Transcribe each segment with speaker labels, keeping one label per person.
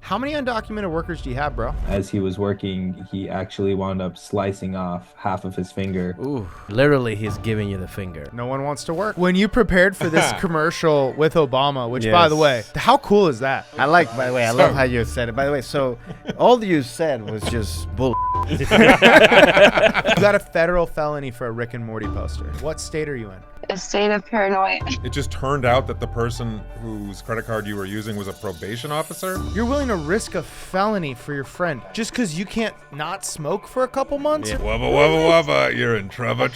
Speaker 1: How many undocumented workers do you have, bro?
Speaker 2: As he was working, he actually wound up slicing off half of his finger.
Speaker 3: Ooh, literally, he's giving you the finger.
Speaker 1: No one wants to work. When you prepared for this commercial with Obama, which, by the way, how cool is that?
Speaker 3: I like, by the way, I love how you said it. By the way, so all you said was just bull.
Speaker 1: You got a federal felony for a Rick and Morty poster. What state are you in?
Speaker 4: A state of paranoia.
Speaker 5: It just turned out that the person whose credit card you were using was a probation officer.
Speaker 1: You're willing to risk a felony for your friend just because you can't not smoke for a couple months?
Speaker 5: Yeah. Wubba, wubba, wubba. You're in trouble.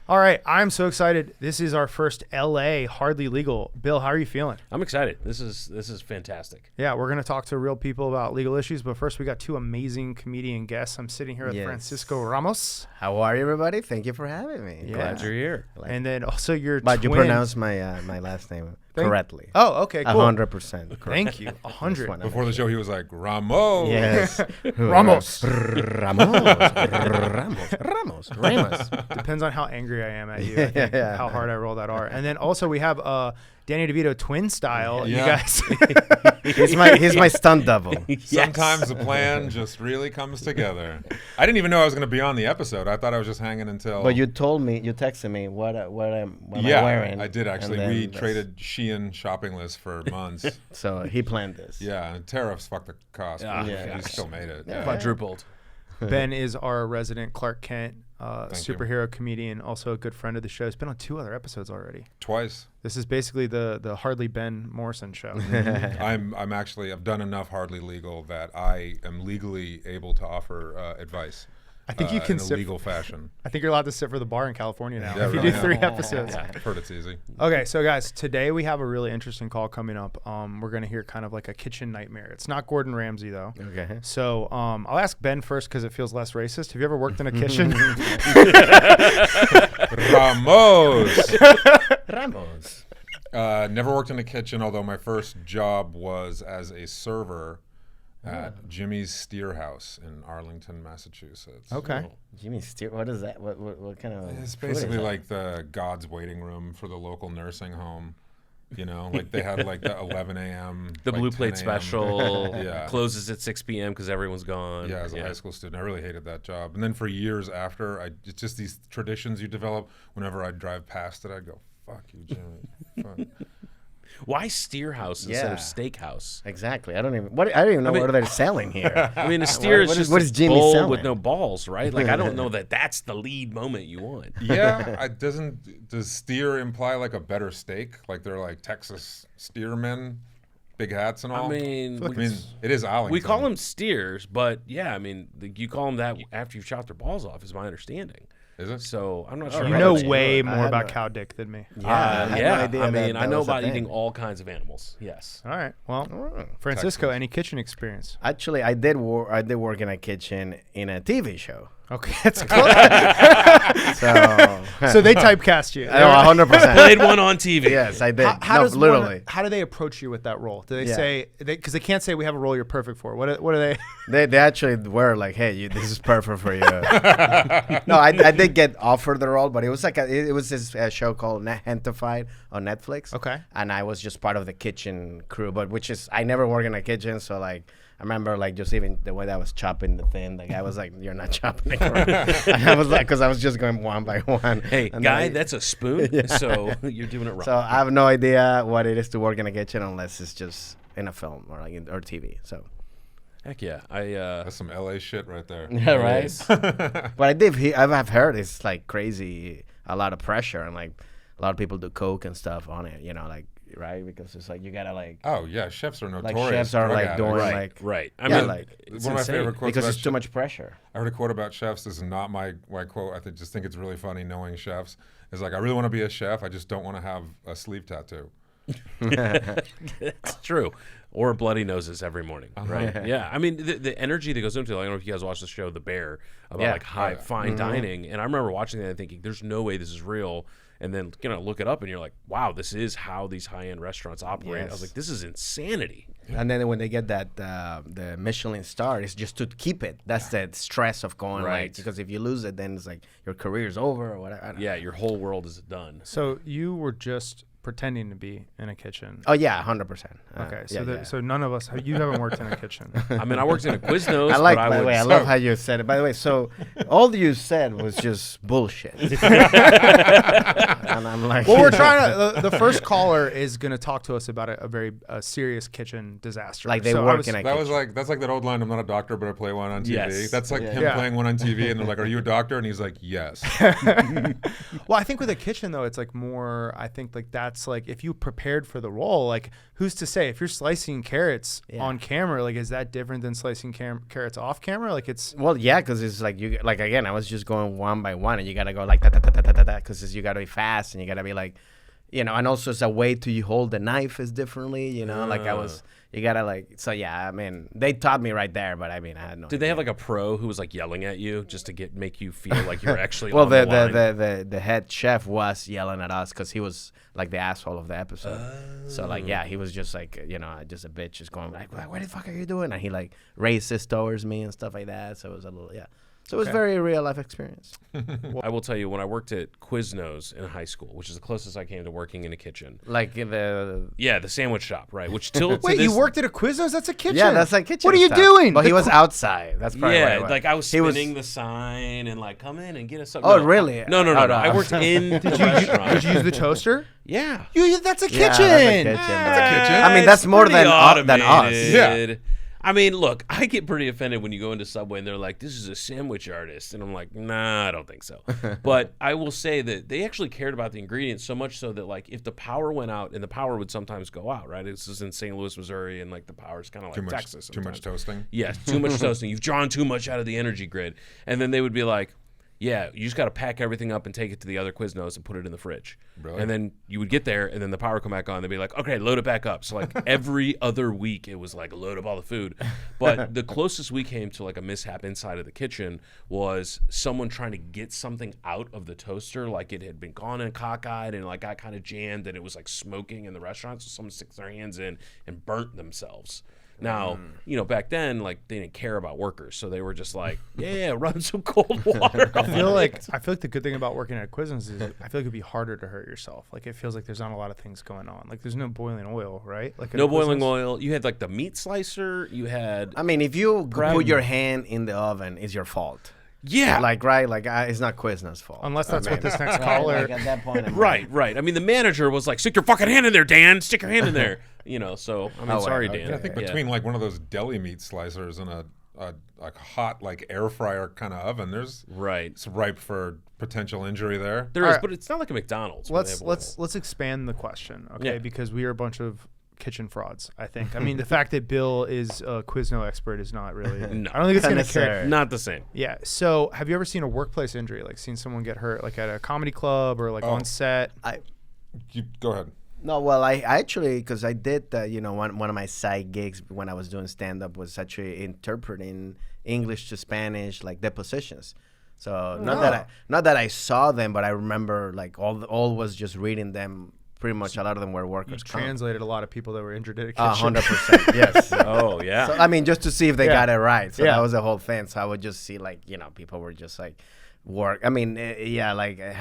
Speaker 1: All right, I'm so excited. This is our first LA Hardly Legal. Bill, how are you feeling?
Speaker 3: I'm excited. This is fantastic.
Speaker 1: Yeah, we're going to talk to real people about legal issues, but first we got two amazing comedian guests. I'm sitting here with Francisco Ramos.
Speaker 3: How are you, everybody? Thank you for having me.
Speaker 1: Yeah.
Speaker 3: Glad you're here.
Speaker 1: And then also your
Speaker 3: But
Speaker 1: twin.
Speaker 3: you pronounced my my last name correctly.
Speaker 1: Oh, okay, cool.
Speaker 3: 100% correct.
Speaker 1: Thank you. 100.
Speaker 5: Before the show, he was like, Ramos.
Speaker 3: Yes.
Speaker 1: Ramos.
Speaker 3: Ramos.
Speaker 1: Depends on how angry I am at you. I think how hard I roll that R. And then also we have Danny DeVito twin style.
Speaker 5: Yeah.
Speaker 1: You guys.
Speaker 3: he's my stunt double.
Speaker 5: Sometimes the plan just really comes together. I didn't even know I was going to be on the episode. I thought I was just hanging until.
Speaker 3: But you told me, you texted me what am I wearing.
Speaker 5: I did actually.
Speaker 3: And
Speaker 5: We
Speaker 3: then
Speaker 5: traded Shein shopping lists for months.
Speaker 3: So he planned this.
Speaker 5: Yeah, and tariffs fucked the cost. But
Speaker 3: Yeah.
Speaker 5: we still made it. Yeah.
Speaker 3: Quadrupled.
Speaker 1: Ben is our resident Clark Kent superhero comedian, also a good friend of the show. He's been on 2 other episodes already.
Speaker 5: Twice.
Speaker 1: This is basically the Hardly Ben Morrison show.
Speaker 5: I've done enough Hardly Legal that I am legally able to offer advice.
Speaker 1: I think you can
Speaker 5: in a
Speaker 1: sit
Speaker 5: legal fashion.
Speaker 1: I think you're allowed to sit for the bar in California now
Speaker 5: Yeah,
Speaker 1: if you
Speaker 5: really.
Speaker 1: do 3 episodes.
Speaker 5: I've heard it's easy.
Speaker 1: Okay, so guys, today we have a really interesting call coming up. We're gonna hear kind of like a kitchen nightmare. It's not Gordon Ramsay though.
Speaker 3: Okay.
Speaker 1: So I'll ask Ben first because it feels less racist. Have you ever worked in a kitchen?
Speaker 5: Ramos. Never worked in a kitchen, although my first job was as a server at Jimmy's Steer House in Arlington, Massachusetts.
Speaker 1: Okay.
Speaker 3: Jimmy's Steer. What is that? What kind of?
Speaker 5: It's
Speaker 3: food is
Speaker 5: basically
Speaker 3: that?
Speaker 5: like the God's waiting room for the local nursing home. You know, like they had like the 11 a.m.
Speaker 6: The
Speaker 5: like
Speaker 6: Blue
Speaker 5: 10
Speaker 6: Plate
Speaker 5: a.m.
Speaker 6: special
Speaker 5: Yeah.
Speaker 6: closes at 6 p.m. because everyone's gone.
Speaker 5: Yeah, as a high school student, I really hated that job. And then for years after, it's just these traditions you develop. Whenever I'd drive past it, I'd go, "Fuck you, Jimmy." Fuck.
Speaker 6: Why Steer House instead of Steakhouse?
Speaker 3: Exactly. I don't even know what they're selling here.
Speaker 6: I mean, a steer is just
Speaker 3: what is
Speaker 6: a
Speaker 3: Jimmy
Speaker 6: bowl
Speaker 3: selling?
Speaker 6: with no balls, right? Like, I don't know that that's the lead moment you want.
Speaker 5: Yeah, does steer imply like a better steak? Like they're like Texas steermen, big hats and all?
Speaker 6: I mean,
Speaker 5: it is Arlington.
Speaker 6: we call them steers, but yeah, I mean, you call them that after you've chopped their balls off, is my understanding.
Speaker 5: Is it?
Speaker 6: So I'm not sure.
Speaker 1: You
Speaker 6: how
Speaker 1: know
Speaker 6: that's-
Speaker 1: way
Speaker 3: I
Speaker 1: more
Speaker 3: had
Speaker 1: about
Speaker 3: no-
Speaker 1: cow dick than me.
Speaker 6: Yeah,
Speaker 3: idea
Speaker 6: I mean,
Speaker 3: that
Speaker 6: I know
Speaker 3: was a
Speaker 6: about
Speaker 3: thing.
Speaker 6: eating all kinds of animals. Yes.
Speaker 1: All right. Well, Francisco, any kitchen experience?
Speaker 3: Actually, I did work in a kitchen in a TV show.
Speaker 1: Okay, that's cool.
Speaker 3: So,
Speaker 1: So they typecast you.
Speaker 3: 100%.
Speaker 6: Played one on TV.
Speaker 3: Yes, I did.
Speaker 1: How does
Speaker 3: literally.
Speaker 1: how do they approach you with that role? Do they
Speaker 3: Yeah.
Speaker 1: say because they can't say we have a role you're perfect for? What are they?
Speaker 3: They actually were like, "Hey, this is perfect for you." No, I did get offered the role, but it was like it was this show called Hentified on Netflix.
Speaker 1: Okay.
Speaker 3: And I was just part of the kitchen crew, but I never worked in a kitchen, so like I remember like just even the way that I was chopping the thing, like I was like, "You're not chopping it," and I was like, because I was just going one by one.
Speaker 6: Hey,
Speaker 3: And
Speaker 6: guy,
Speaker 3: then
Speaker 6: that's a spoon. So you're doing it wrong.
Speaker 3: So I have no idea what it is to work in a kitchen unless it's just in a film or like or TV. So.
Speaker 6: Heck yeah,
Speaker 5: That's some LA shit right there.
Speaker 3: Yeah, right. But I've heard it's like crazy, a lot of pressure, and like a lot of people do coke and stuff on it. You know, like right because it's like you gotta like
Speaker 5: Oh yeah, chefs are
Speaker 3: like
Speaker 5: notorious.
Speaker 3: chefs are
Speaker 5: drug
Speaker 3: like
Speaker 5: addicts.
Speaker 3: doing
Speaker 6: right,
Speaker 3: like
Speaker 6: right. I
Speaker 3: yeah,
Speaker 6: mean,
Speaker 3: like
Speaker 6: it's
Speaker 5: One of my
Speaker 6: insane.
Speaker 5: favorite quotes
Speaker 3: because
Speaker 5: about
Speaker 3: it's too much pressure.
Speaker 5: I heard a quote about chefs. This is not my quote. I just think it's really funny knowing chefs. It's like, I really want to be a chef. I just don't want to have a sleeve tattoo.
Speaker 6: It's true. Or bloody noses every morning, right? Yeah. I mean, the energy that goes into it. I don't know if you guys watched the show The Bear about
Speaker 3: Yeah.
Speaker 6: like fine dining, and I remember watching that and thinking, "There's no way this is real." And then look it up, and you're like, "Wow, this is how these high-end restaurants operate." I was
Speaker 3: Yes.
Speaker 6: like, "This is insanity."
Speaker 3: And then when they get that the Michelin star, it's just to keep it. That's the stress of going
Speaker 6: Right.
Speaker 3: like because if you lose it, then it's like your career's over or whatever. I don't
Speaker 6: Yeah, your whole world is done.
Speaker 1: So you were just pretending to be in a kitchen.
Speaker 3: Oh yeah, 100%.
Speaker 1: Okay,
Speaker 3: yeah.
Speaker 1: so none of us. You haven't worked in a kitchen.
Speaker 6: I mean, I worked in a Quiznos.
Speaker 3: I like.
Speaker 6: but
Speaker 3: By the way, I love how you said it. By the way, so all you said was just bullshit. And I'm like,
Speaker 1: Well, we're trying to. The first caller is going to talk to us about a very serious kitchen disaster.
Speaker 3: Like they
Speaker 1: So
Speaker 3: work in a
Speaker 5: That
Speaker 3: kitchen.
Speaker 5: was that's like that old line. I'm not a doctor, but I play one on TV.
Speaker 6: Yes.
Speaker 5: That's like him
Speaker 1: Yeah.
Speaker 5: playing one on TV, and they're like, "Are you a doctor?" And he's like, "Yes."
Speaker 1: Well, I think with a kitchen though, it's like more. I think like that's like if you prepared for the role, like who's to say if you're slicing carrots on camera, like is that different than slicing carrots off camera? Like it's
Speaker 3: Well, yeah, because it's like you like again. I was just going one by one, and you gotta go like that because you gotta be fast and you gotta be like, and also it's a way to you hold the knife is differently. Like you gotta like. So yeah, I mean, they taught me right there, but I mean, I had no.
Speaker 6: Did they have like a pro who was like yelling at you just to make you feel like you were actually
Speaker 3: Well,
Speaker 6: on the line?
Speaker 3: the head chef was yelling at us because he was like the asshole of the episode. So like, yeah, he was just like, just a bitch, just going like, what the fuck are you doing? And he like racist towards me and stuff like that. So it was a little, yeah. So it was very real life experience.
Speaker 6: I will tell you, when I worked at Quiznos in high school, which is the closest I came to working in a kitchen.
Speaker 3: Like the
Speaker 6: sandwich shop, right? Which till
Speaker 1: wait, you worked at a Quiznos? That's a kitchen.
Speaker 3: yeah, that's like kitchen.
Speaker 1: What are you
Speaker 3: stuff.
Speaker 1: doing?
Speaker 3: But he was outside. That's probably
Speaker 6: Yeah,
Speaker 3: why it
Speaker 6: like I was
Speaker 3: He was-
Speaker 6: spinning the sign and like, come in and get us something.
Speaker 3: Oh,
Speaker 6: No.
Speaker 3: really?
Speaker 6: No.
Speaker 3: Oh, no.
Speaker 6: I worked in the restaurant.
Speaker 1: Did you use the toaster?
Speaker 6: Yeah.
Speaker 1: That's a kitchen.
Speaker 3: Yeah, that's a kitchen.
Speaker 5: kitchen.
Speaker 3: I mean, that's
Speaker 6: It's
Speaker 3: more
Speaker 6: pretty
Speaker 3: than us.
Speaker 6: automated. I mean, look, I get pretty offended when you go into Subway and they're like, this is a sandwich artist. And I'm like, nah, I don't think so. But I will say that they actually cared about the ingredients so much so that, like, if the power went out, and the power would sometimes go out, right? This is in St. Louis, Missouri, and, like, the power's kind of like Texas.
Speaker 5: Too much toasting.
Speaker 6: Yes, too much toasting. You've drawn too much out of the energy grid. And then they would be like, yeah, you just got to pack everything up and take it to the other Quiznos and put it in the fridge.
Speaker 5: Really?
Speaker 6: And then you would get there, and then the power would come back on. They'd be like, okay, load it back up. So, like, every other week, it was like, load up all the food. But the closest we came to, like, a mishap inside of the kitchen was someone trying to get something out of the toaster. Like, it had been gone and cockeyed and, like, got kind of jammed, and it was, like, smoking in the restaurant. So someone sticks their hands in and burnt themselves. Now, back then, like, they didn't care about workers, so they were just like, yeah, run some cold water.
Speaker 1: I feel like the good thing about working at Quiznos is I feel like it'd be harder to hurt yourself. Like it feels like there's not a lot of things going on. Like there's no boiling oil, right? Like at
Speaker 6: No
Speaker 1: a
Speaker 6: boiling
Speaker 1: Quiznos?
Speaker 6: oil. You had like the meat slicer. You had
Speaker 3: I mean, if you put your hand in the oven, it's your fault.
Speaker 6: yeah,
Speaker 3: Like, right? Like, it's not Quiznos' fault.
Speaker 1: Unless that's what this next
Speaker 3: Right,
Speaker 1: caller.
Speaker 3: like, at that point, I'm
Speaker 6: right. I mean, the manager was like, stick your fucking hand in there, Dan. Stick your hand in there. So I mean,
Speaker 3: Oh,
Speaker 6: sorry,
Speaker 3: okay.
Speaker 6: Dan.
Speaker 5: I think between like one of those deli meat slicers and a hot like air fryer kind of oven, it's ripe for potential injury there.
Speaker 6: There
Speaker 1: All
Speaker 6: is,
Speaker 1: right.
Speaker 6: but it's not like a McDonald's. where they have oil.
Speaker 1: Let's expand the question, okay?
Speaker 6: Yeah.
Speaker 1: Because we are a bunch of kitchen frauds. I think. I mean, the fact that Bill is a Quizno expert is not really.
Speaker 6: No.
Speaker 1: I don't think it's going to
Speaker 3: Necessary.
Speaker 1: carry.
Speaker 6: Not the same.
Speaker 1: Yeah. So, have you ever seen a workplace injury? Like, seen someone get hurt, like at a comedy club or like on set?
Speaker 5: You go ahead.
Speaker 3: No, well, I actually, because I did, one of my side gigs when I was doing stand-up was actually interpreting English to Spanish, like depositions. So not that I saw them, but I remember like all was just reading them. Pretty much a lot of them were
Speaker 1: You
Speaker 3: workers.
Speaker 1: translated a lot of people that were injured at a kitchen.
Speaker 3: 100%, yes.
Speaker 6: Oh yeah.
Speaker 3: So, I mean, just to see if they got it right. So
Speaker 1: Yeah.
Speaker 3: that was the whole thing. So I would just see like, people were just like work. I mean,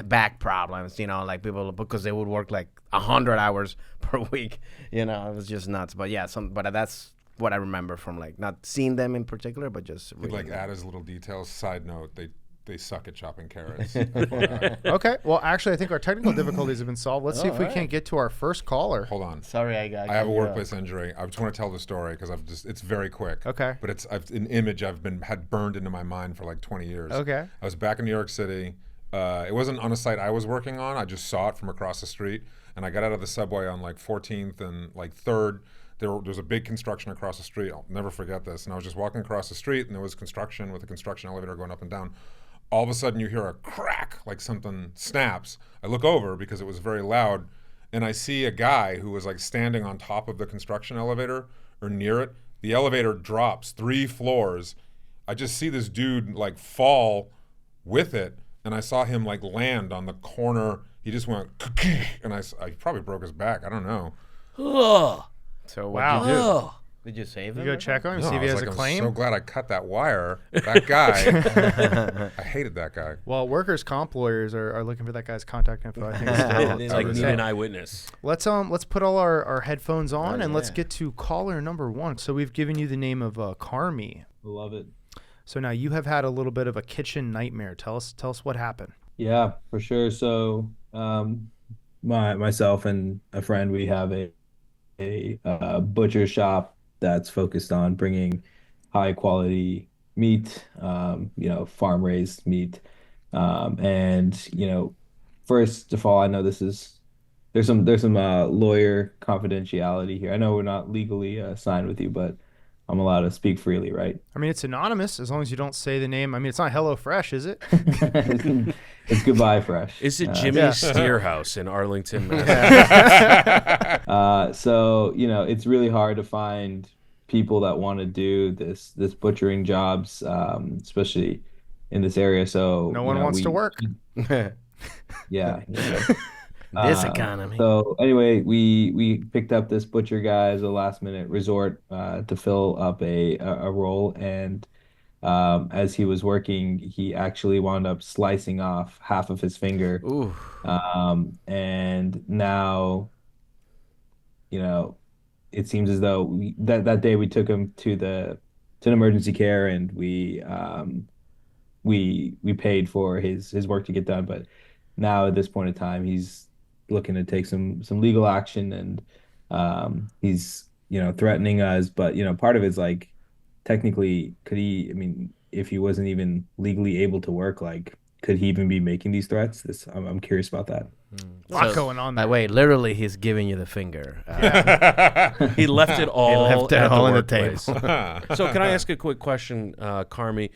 Speaker 3: back problems, like people, because they would work like 100 hours per week, it was just nuts. But yeah, but that's what I remember from like not seeing them in particular, but just
Speaker 5: He'd
Speaker 3: reading
Speaker 5: like
Speaker 3: them.
Speaker 5: add as little details. Side note, they suck at chopping carrots.
Speaker 1: Okay. Well, actually, I think our technical difficulties have been solved. Let's see if we can't get to our first caller.
Speaker 5: Hold on.
Speaker 3: Sorry,
Speaker 5: I have a workplace injury. I just want to tell the story because it's very quick.
Speaker 1: Okay.
Speaker 5: But it's an image had burned into my mind for like 20 years.
Speaker 1: Okay.
Speaker 5: I was back in New York City. It wasn't on a site I was working on. I just saw it from across the street, and I got out of the subway on like 14th and like 3rd. There was a big construction across the street. I'll never forget this. And I was just walking across the street, and there was construction with a construction elevator going up and down. All of a sudden, you hear a crack, like something snaps. I look over because it was very loud, and I see a guy who was like standing on top of the construction elevator or near it. The elevator drops 3 floors. I just see this dude like fall with it, and I saw him like land on the corner. He just went, and I probably broke his back. I don't know.
Speaker 6: Ugh.
Speaker 3: So what'd you do?
Speaker 6: Ugh.
Speaker 3: Did you save
Speaker 1: You
Speaker 3: him?
Speaker 1: go
Speaker 3: or
Speaker 1: check on him,
Speaker 5: No,
Speaker 1: see if
Speaker 5: I
Speaker 1: he
Speaker 5: was
Speaker 1: has
Speaker 5: like,
Speaker 1: a claim.
Speaker 5: I'm so glad I cut that wire. That guy, I hated that guy.
Speaker 1: Well, workers' comp lawyers are looking for that guy's contact info. I think it's still,
Speaker 6: They
Speaker 1: it's
Speaker 6: like
Speaker 1: up
Speaker 6: need
Speaker 1: to
Speaker 6: an
Speaker 1: date.
Speaker 6: eyewitness.
Speaker 1: Let's put all our headphones on and let's
Speaker 3: yeah.
Speaker 1: get to caller number 1. So we've given you the name of Carmi.
Speaker 2: Love it.
Speaker 1: So now you have had a little bit of a kitchen nightmare. Tell us what happened.
Speaker 2: Yeah, for sure. So, myself and a friend, we have a butcher shop that's focused on bringing high quality meat, farm raised meat. And first of all, I know there's some lawyer confidentiality here. I know we're not legally signed with you, but I'm allowed to speak freely, right?
Speaker 1: I mean, it's anonymous as long as you don't say the name. I mean, it's not HelloFresh, is it?
Speaker 2: It's Goodbye Fresh.
Speaker 6: Is it Jimmy's
Speaker 1: Yeah.
Speaker 6: Steerhouse in Arlington, Mass?
Speaker 2: So it's really hard to find people that want to do this butchering jobs, especially in this area. So
Speaker 1: No one wants to work.
Speaker 2: Yeah.
Speaker 3: This economy.
Speaker 2: So anyway, we picked up this butcher guy as a last minute resort to fill up a role, and as he was working, he actually wound up slicing off half of his finger.
Speaker 3: Ooh.
Speaker 2: And now, it seems as though that day we took him to emergency care, and we paid for his work to get done. But now at this point in time, he's looking to take some legal action, and he's threatening us. But part of it's like, technically, could he? I mean, if he wasn't even legally able to work, like, could he even be making these threats? I'm curious about that.
Speaker 1: A lot going on
Speaker 3: By
Speaker 1: there.
Speaker 3: the way, literally, he's giving you the finger.
Speaker 6: He left it all,
Speaker 3: left it
Speaker 6: at
Speaker 3: all
Speaker 6: the
Speaker 3: on the
Speaker 6: workplace.
Speaker 3: table.
Speaker 6: So can I ask a quick question, Carmi?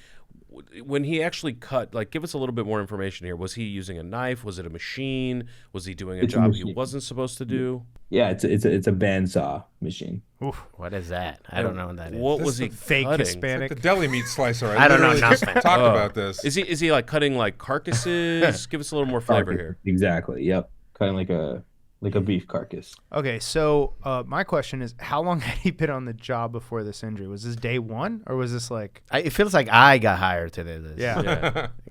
Speaker 6: When he actually cut, like, give us a little bit more information here. Was he using a knife? Was it a machine? Was he doing a
Speaker 2: It's a
Speaker 6: job he
Speaker 2: machine.
Speaker 6: wasn't supposed to do?
Speaker 2: Yeah, it's a bandsaw machine.
Speaker 1: Oof.
Speaker 3: What is that? I don't know what that is.
Speaker 6: What
Speaker 5: This
Speaker 6: was he
Speaker 5: is
Speaker 1: Fake
Speaker 6: cutting?
Speaker 1: Hispanic.
Speaker 5: The deli meat slicer.
Speaker 3: I don't know
Speaker 5: literally just
Speaker 3: nothing.
Speaker 5: talked
Speaker 6: Oh.
Speaker 5: about this.
Speaker 6: Is he like cutting like carcasses? Give us a little more flavor here.
Speaker 2: Exactly. Yep. Cutting like a beef carcass.
Speaker 1: Okay, so my question is, how long had he been on the job before this injury? Was this day 1, or was this like?
Speaker 3: It feels like I got hired to do this.
Speaker 1: Yeah.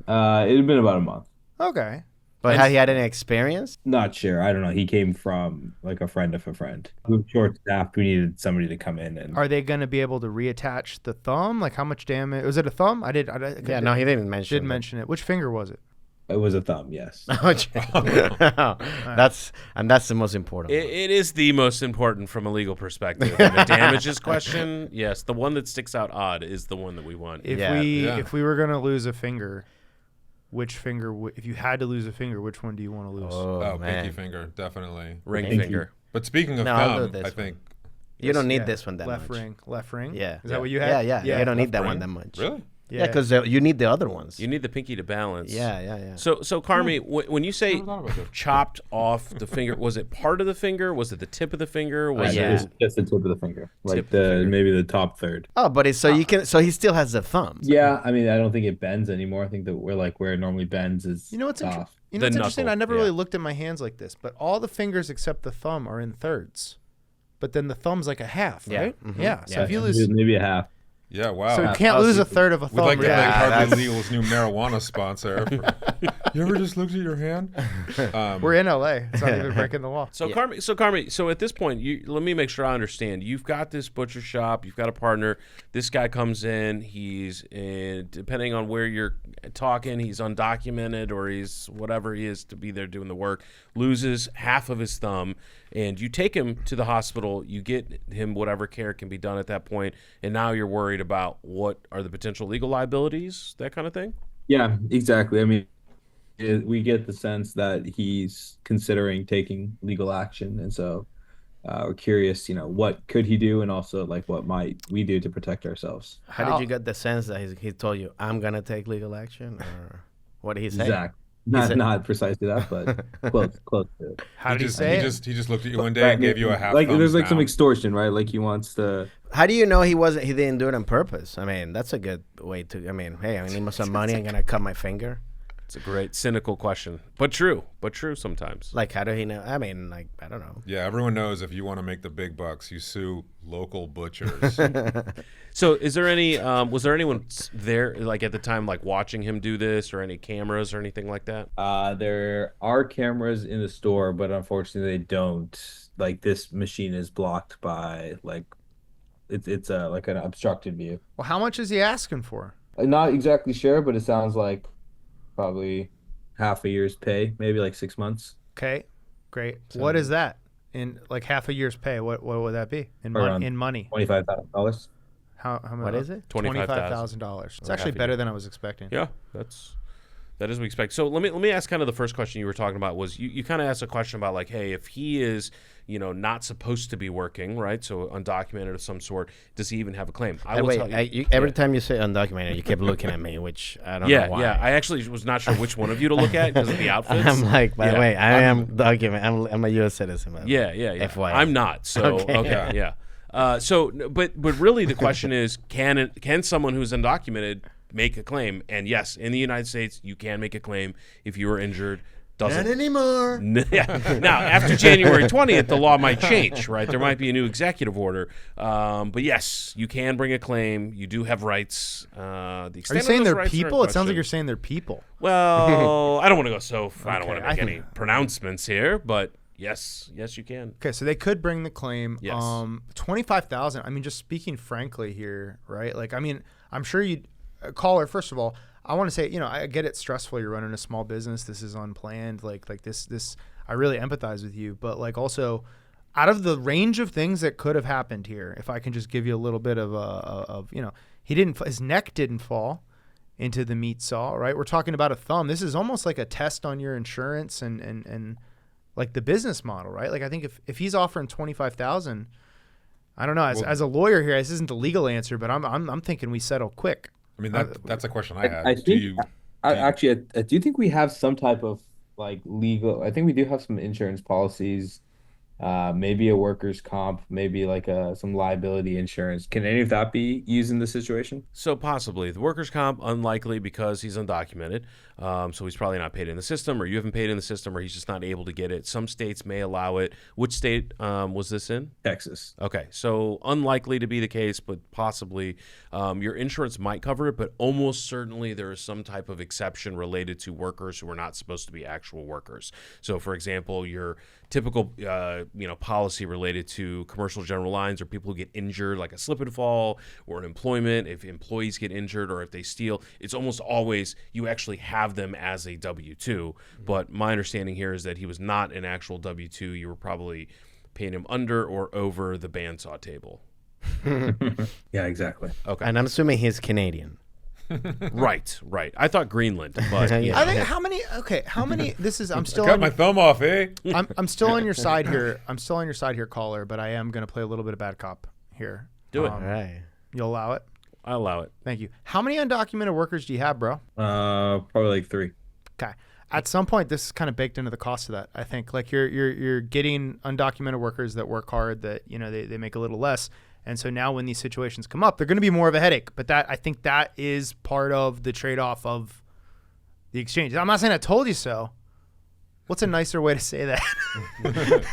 Speaker 6: Yeah.
Speaker 2: It had been about a month.
Speaker 1: Okay.
Speaker 3: But had he had any experience?
Speaker 2: Not sure. I don't know. He came from like a friend of a friend. We were short staffed. We needed somebody to come in and.
Speaker 1: Are they going to be able to reattach the thumb? Like, how much damage? Was it a thumb? I
Speaker 3: Yeah, no, he didn't mention.
Speaker 1: did mention it. Which finger was it?
Speaker 2: It was a thumb. Yes.
Speaker 3: That's the most important. one.
Speaker 6: It is the most important from a legal perspective. And the damages question, yes, the one that sticks out odd is the one that we want.
Speaker 1: If
Speaker 3: Yeah.
Speaker 1: if we were going to lose a finger, which finger? If you had to lose a finger, which one do you want to lose?
Speaker 3: Oh, man.
Speaker 5: pinky finger, definitely.
Speaker 6: Ring
Speaker 2: Thank you.
Speaker 6: finger.
Speaker 5: But speaking of
Speaker 3: No, I'll do
Speaker 5: thumb,
Speaker 3: this
Speaker 5: I
Speaker 3: one.
Speaker 5: think.
Speaker 3: You don't need
Speaker 1: Yeah.
Speaker 3: this one that
Speaker 1: left
Speaker 3: much.
Speaker 1: Left ring.
Speaker 3: Yeah.
Speaker 1: Is that what you had?
Speaker 3: Yeah. You don't need that
Speaker 5: Left
Speaker 3: one
Speaker 5: ring?
Speaker 3: that much.
Speaker 5: Really?
Speaker 3: Yeah, because you need the other ones.
Speaker 6: You need the pinky to balance.
Speaker 3: Yeah.
Speaker 6: So Carmi, when you say
Speaker 5: Never thought about this.
Speaker 6: chopped off the finger, was it part of the finger? Was it the tip of the finger? Was
Speaker 3: yeah.
Speaker 2: It's just the tip of the finger, like
Speaker 6: Tip of the finger.
Speaker 2: maybe the top third.
Speaker 3: Oh, but so he still has the thumb.
Speaker 2: Yeah, I mean, I don't think it bends anymore. I think that where it normally bends is
Speaker 1: You know what's
Speaker 2: off.
Speaker 1: interesting? You know
Speaker 6: The
Speaker 1: what's interesting?
Speaker 6: knuckle,
Speaker 1: I never
Speaker 6: yeah.
Speaker 1: really looked at my hands like this, but all the fingers except the thumb are in thirds. But then the thumb's like a half,
Speaker 3: Yeah.
Speaker 1: right?
Speaker 3: Mhm.
Speaker 1: Yeah. So
Speaker 3: Yeah.
Speaker 1: if you lose,
Speaker 2: Maybe a half.
Speaker 5: Yeah, wow.
Speaker 1: so you can't lose a third of a
Speaker 5: We'd
Speaker 1: thumb.
Speaker 5: like to
Speaker 1: yeah.
Speaker 5: thank Hardly
Speaker 3: that's-
Speaker 5: Legal's new marijuana sponsor. You ever just looked at your hand?
Speaker 1: We're in LA. It's not even breaking the law.
Speaker 6: So Carmi, so at this point, let me make sure I understand. You've got this butcher shop. You've got a partner. This guy comes in. He's depending on where you're talking, he's undocumented or he's whatever he is to be there doing the work. Loses half of his thumb, and you take him to the hospital. You get him whatever care can be done at that point, and now you're worried about what are the potential legal liabilities, that kind of thing.
Speaker 2: Yeah, exactly. I mean, we get the sense that he's considering taking legal action, and so we're curious, what could he do, and also like what might we do to protect ourselves.
Speaker 3: How did you get the sense that he told you I'm gonna take legal action, or what did he say?
Speaker 2: Exactly.
Speaker 3: said-
Speaker 2: Not precisely that, but close to it.
Speaker 1: How did he say it?
Speaker 5: He just looked at you one day and gave you a half.
Speaker 2: Like there's
Speaker 5: thumbs
Speaker 2: like some
Speaker 5: down.
Speaker 2: extortion, right? Like he wants to.
Speaker 3: How do you know he didn't do it on purpose? I mean, that's a good way to. I mean, hey, I need some money. I'm gonna cut my finger.
Speaker 6: It's a great cynical question, but true sometimes.
Speaker 3: Like, how do he know? I mean, like, I don't know.
Speaker 5: Yeah, everyone knows if you want to make the big bucks, you sue local butchers.
Speaker 6: So, is there any? Was there anyone there, like at the time, like watching him do this, or any cameras or anything like that?
Speaker 2: There are cameras in the store, but unfortunately, they don't. Like this machine is blocked by like it's like an obstructed view.
Speaker 1: Well, how much is he asking for?
Speaker 2: I'm not exactly sure, but it sounds like probably half a year's pay, maybe like 6 months.
Speaker 1: Okay, great.
Speaker 2: So-
Speaker 1: What is that in like half a year's pay? What would that be in
Speaker 2: Around
Speaker 1: money?
Speaker 2: $25,000.
Speaker 1: How much?
Speaker 3: What is it?
Speaker 1: $25,000. It's actually
Speaker 6: half a
Speaker 1: better
Speaker 6: year.
Speaker 1: than I was expecting.
Speaker 6: Yeah, that is what we expect. So let me ask kind of the first question you were talking about was you kind of asked a question about like, hey, if he is not supposed to be working, right? So undocumented of some sort, does he even have a claim? I will tell you.
Speaker 3: Every time you say undocumented, you kept looking at me, which I don't know why.
Speaker 6: Yeah. I actually was not sure which one of you to look at because of the outfits.
Speaker 3: I'm like, by the
Speaker 6: Yeah.
Speaker 3: way, I am documented. I'm a U.S. citizen. by the way.
Speaker 6: Yeah.
Speaker 3: FYI.
Speaker 6: I'm not. So okay, yeah. But really the question is, can someone who's undocumented make a claim? And yes, in the United States, you can make a claim if you were injured.
Speaker 3: Not anymore.
Speaker 6: Yeah. Now, after January 20th, the law might change, right? There might be a new executive order. But yes, you can bring a claim. You do have rights.
Speaker 1: Are you saying they're people? It sounds like you're saying they're people.
Speaker 6: Well, I don't want to go so. I don't want to
Speaker 1: I
Speaker 6: make
Speaker 1: think-
Speaker 6: any pronouncements here, but yes, you can.
Speaker 1: Okay, so they could bring the claim.
Speaker 6: Yes.
Speaker 1: 25,000. I mean, just speaking frankly here, right? Like, I mean, I'm sure you, caller. First of all, I want to say, I get it's stressful. You're running a small business. This is unplanned. Like this. I really empathize with you, but like also, out of the range of things that could have happened here, if I can just give you a little bit of his neck didn't fall into the meat saw, right? We're talking about a thumb. This is almost like a test on your insurance and like the business model, right? Like I think if he's offering 25,000, I don't know. As a lawyer here, this isn't the legal answer, but I'm thinking we settle quick.
Speaker 5: I mean, that's a question I had.
Speaker 2: I think actually, I do think we have some type of like legal. I think we do have some insurance policies, maybe a workers' comp, maybe like some liability insurance. Can any of that be used in this situation?
Speaker 6: So possibly the workers' comp, unlikely because he's undocumented. So he's probably not paid in the system, or you haven't paid in the system, or he's just not able to get it. Some states may allow it. Which state was this in?
Speaker 2: Texas.
Speaker 6: Okay, so unlikely to be the case, but possibly your insurance might cover it, but almost certainly there is some type of exception related to workers who are not supposed to be actual workers. So, for example, your typical policy related to commercial general lines or people who get injured, like a slip and fall or an employment, if employees get injured or if they steal, it's almost always you actually have them as a W-2. But my understanding here is that he was not an actual W-2. You were probably paying him under or over the bandsaw table.
Speaker 2: Yeah, exactly.
Speaker 6: Okay.
Speaker 3: And I'm assuming he's Canadian.
Speaker 6: Right. I thought Greenland, but
Speaker 3: Yeah.
Speaker 1: I think how many? This is I'm still
Speaker 5: Cut
Speaker 1: on,
Speaker 5: my thumb off, eh?
Speaker 1: I'm still on your side here. I'm still on your side here, caller. But I am going to play a little bit of bad cop here.
Speaker 6: Do it.
Speaker 3: All right.
Speaker 1: You'll allow it?
Speaker 6: I allow it.
Speaker 1: Thank you. How many undocumented workers do you have, bro?
Speaker 2: Probably like 3.
Speaker 1: Okay. At some point, this is kind of baked into the cost of that. I think like you're getting undocumented workers that work hard, that they make a little less, and so now when these situations come up, they're going to be more of a headache. But I think that is part of the trade-off of the exchange. I'm not saying I told you so. What's a nicer way to say that?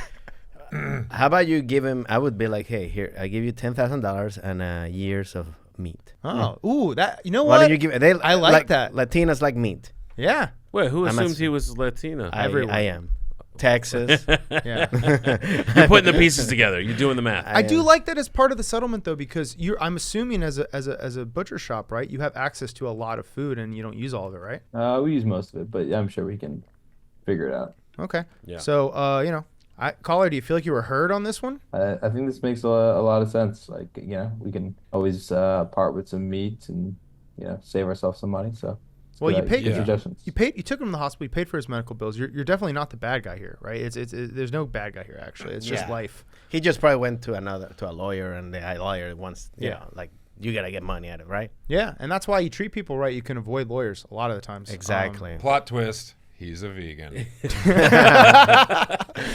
Speaker 3: How about you give him? I would be like, hey, here, I give you $10,000 and years of meat.
Speaker 1: Oh, ooh, that
Speaker 3: Why
Speaker 1: what?
Speaker 3: don't you give?
Speaker 1: I like that.
Speaker 3: Latinas like meat.
Speaker 1: Yeah,
Speaker 6: Wait, who
Speaker 3: I'm
Speaker 6: assumed he was Latina?
Speaker 1: Everyone.
Speaker 3: I am. Texas.
Speaker 1: yeah.
Speaker 6: You're putting the pieces together. You're doing the math.
Speaker 1: I do like that as part of the settlement, though, because I'm assuming as a butcher shop, right? You have access to a lot of food, and you don't use all of it, right?
Speaker 2: We use most of it, but I'm sure we can figure it out.
Speaker 1: Okay.
Speaker 6: Yeah.
Speaker 1: So, caller, do you feel like you were heard on this one?
Speaker 2: I think this makes a lot of sense. Like, we can always part with some meat and, save ourselves some money. So,
Speaker 1: Well, you paid.
Speaker 2: good
Speaker 5: Yeah.
Speaker 2: suggestions.
Speaker 1: You took him to the hospital. You paid for his medical bills. You're definitely not the bad guy here, right? There's no bad guy here. Actually, it's just
Speaker 3: Yeah.
Speaker 1: life.
Speaker 3: He just probably went to a lawyer, and the lawyer wants,
Speaker 1: Yeah.
Speaker 3: like you gotta get money out of it, right?
Speaker 1: Yeah, and that's why you treat people right. You can avoid lawyers a lot of the times.
Speaker 3: Exactly.
Speaker 5: Plot twist. He's a vegan.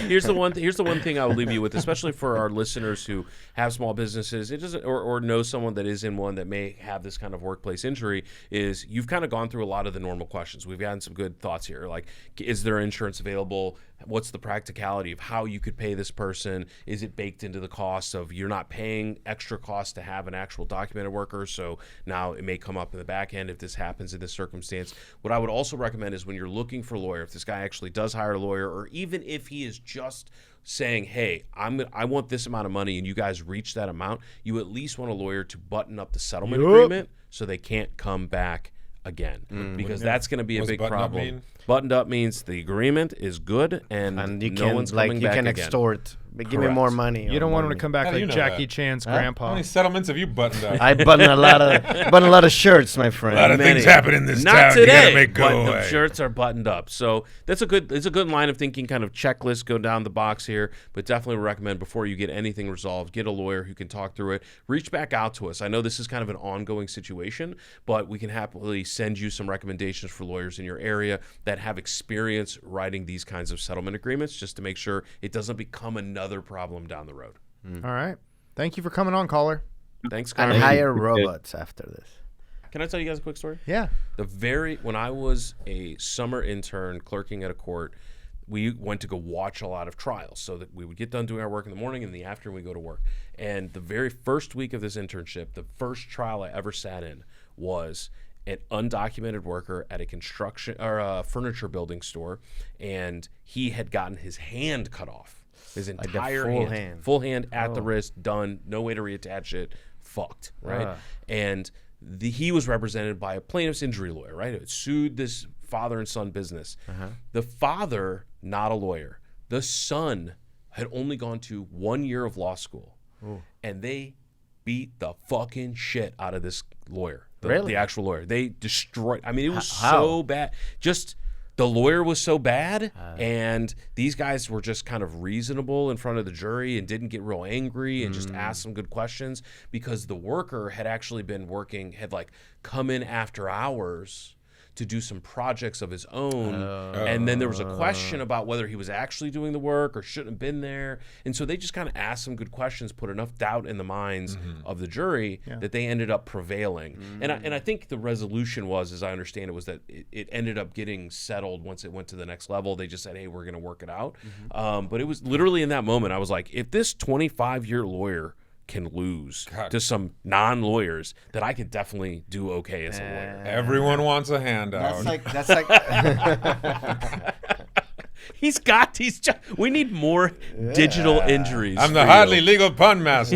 Speaker 6: Here's the one thing I would leave you with, especially for our listeners who have small businesses, it doesn't or know someone that is in one that may have this kind of workplace injury, is you've kind of gone through a lot of the normal questions. We've gotten some good thoughts here, like, is there insurance available? What's the practicality of how you could pay this person? Is it baked into the cost of you're not paying extra costs to have an actual documented worker? So now it may come up in the back end if this happens in this circumstance. What I would also recommend is when you're looking for a lawyer, if this guy actually does hire a lawyer, or even if he is just saying, hey, I want this amount of money and you guys reach that amount, you at least want a lawyer to button up the settlement agreement so they can't come back again, because that's going to be a big problem. Buttoned up means the agreement is good and
Speaker 3: you
Speaker 6: no one's coming back
Speaker 3: again. You can extort. Give me more money.
Speaker 1: You don't want him to come back
Speaker 5: How do
Speaker 1: like
Speaker 5: you know
Speaker 1: Jackie
Speaker 5: that?
Speaker 1: Chan's
Speaker 5: How
Speaker 1: grandpa.
Speaker 5: many settlements have you buttoned up?
Speaker 3: I button a lot of shirts, my friend.
Speaker 5: A lot of things happen in this
Speaker 6: Not
Speaker 5: town.
Speaker 6: today,
Speaker 5: You gotta make go
Speaker 6: but the
Speaker 5: away.
Speaker 6: shirts are buttoned up. So it's a good line of thinking, kind of checklist, go down the box here. But definitely recommend before you get anything resolved, get a lawyer who can talk through it. Reach back out to us. I know this is kind of an ongoing situation, but we can happily send you some recommendations for lawyers in your area that have experience writing these kinds of settlement agreements, just to make sure it doesn't become another problem down the road.
Speaker 1: All right. Thank you for coming on, caller.
Speaker 6: Thanks,
Speaker 3: And
Speaker 6: Connor.
Speaker 3: hire robots after this.
Speaker 6: Can I tell you guys a quick story?
Speaker 1: Yeah.
Speaker 6: When I was a summer intern clerking at a court, we went to go watch a lot of trials, so that we would get done doing our work in the morning, and in the afternoon we go to work. And the very first week of this internship, the first trial I ever sat in was an undocumented worker at a construction or a furniture building store, and he had gotten his hand cut off. His entire full hand at the wrist, done, no way to reattach it, fucked, right? And he was represented by a plaintiff's injury lawyer, right? It sued this father and son business. The father, not a lawyer. The son had only gone to 1 year of law school, and they beat the fucking shit out of this lawyer, the actual lawyer. They destroyed. I mean, it was so bad. Just the lawyer was so bad, and these guys were just kind of reasonable in front of the jury and didn't get real angry and just asked some good questions, because the worker had actually been working, had like come in after hours to do some projects of his own, and then there was a question about whether he was actually doing the work or shouldn't have been there, and so they just kind of asked some good questions, put enough doubt in the minds of the jury that they ended up prevailing. And I think the resolution was, as I understand it, was that it ended up getting settled once it went to the next level. They just said, hey, we're going to work it out. But it was literally in that moment I was like, if this 25-year lawyer can lose to some non-lawyers, that I could definitely do okay as a lawyer.
Speaker 5: Everyone wants a handout.
Speaker 3: That's like
Speaker 6: we need more digital injuries.
Speaker 5: I'm the hardly legal pun master.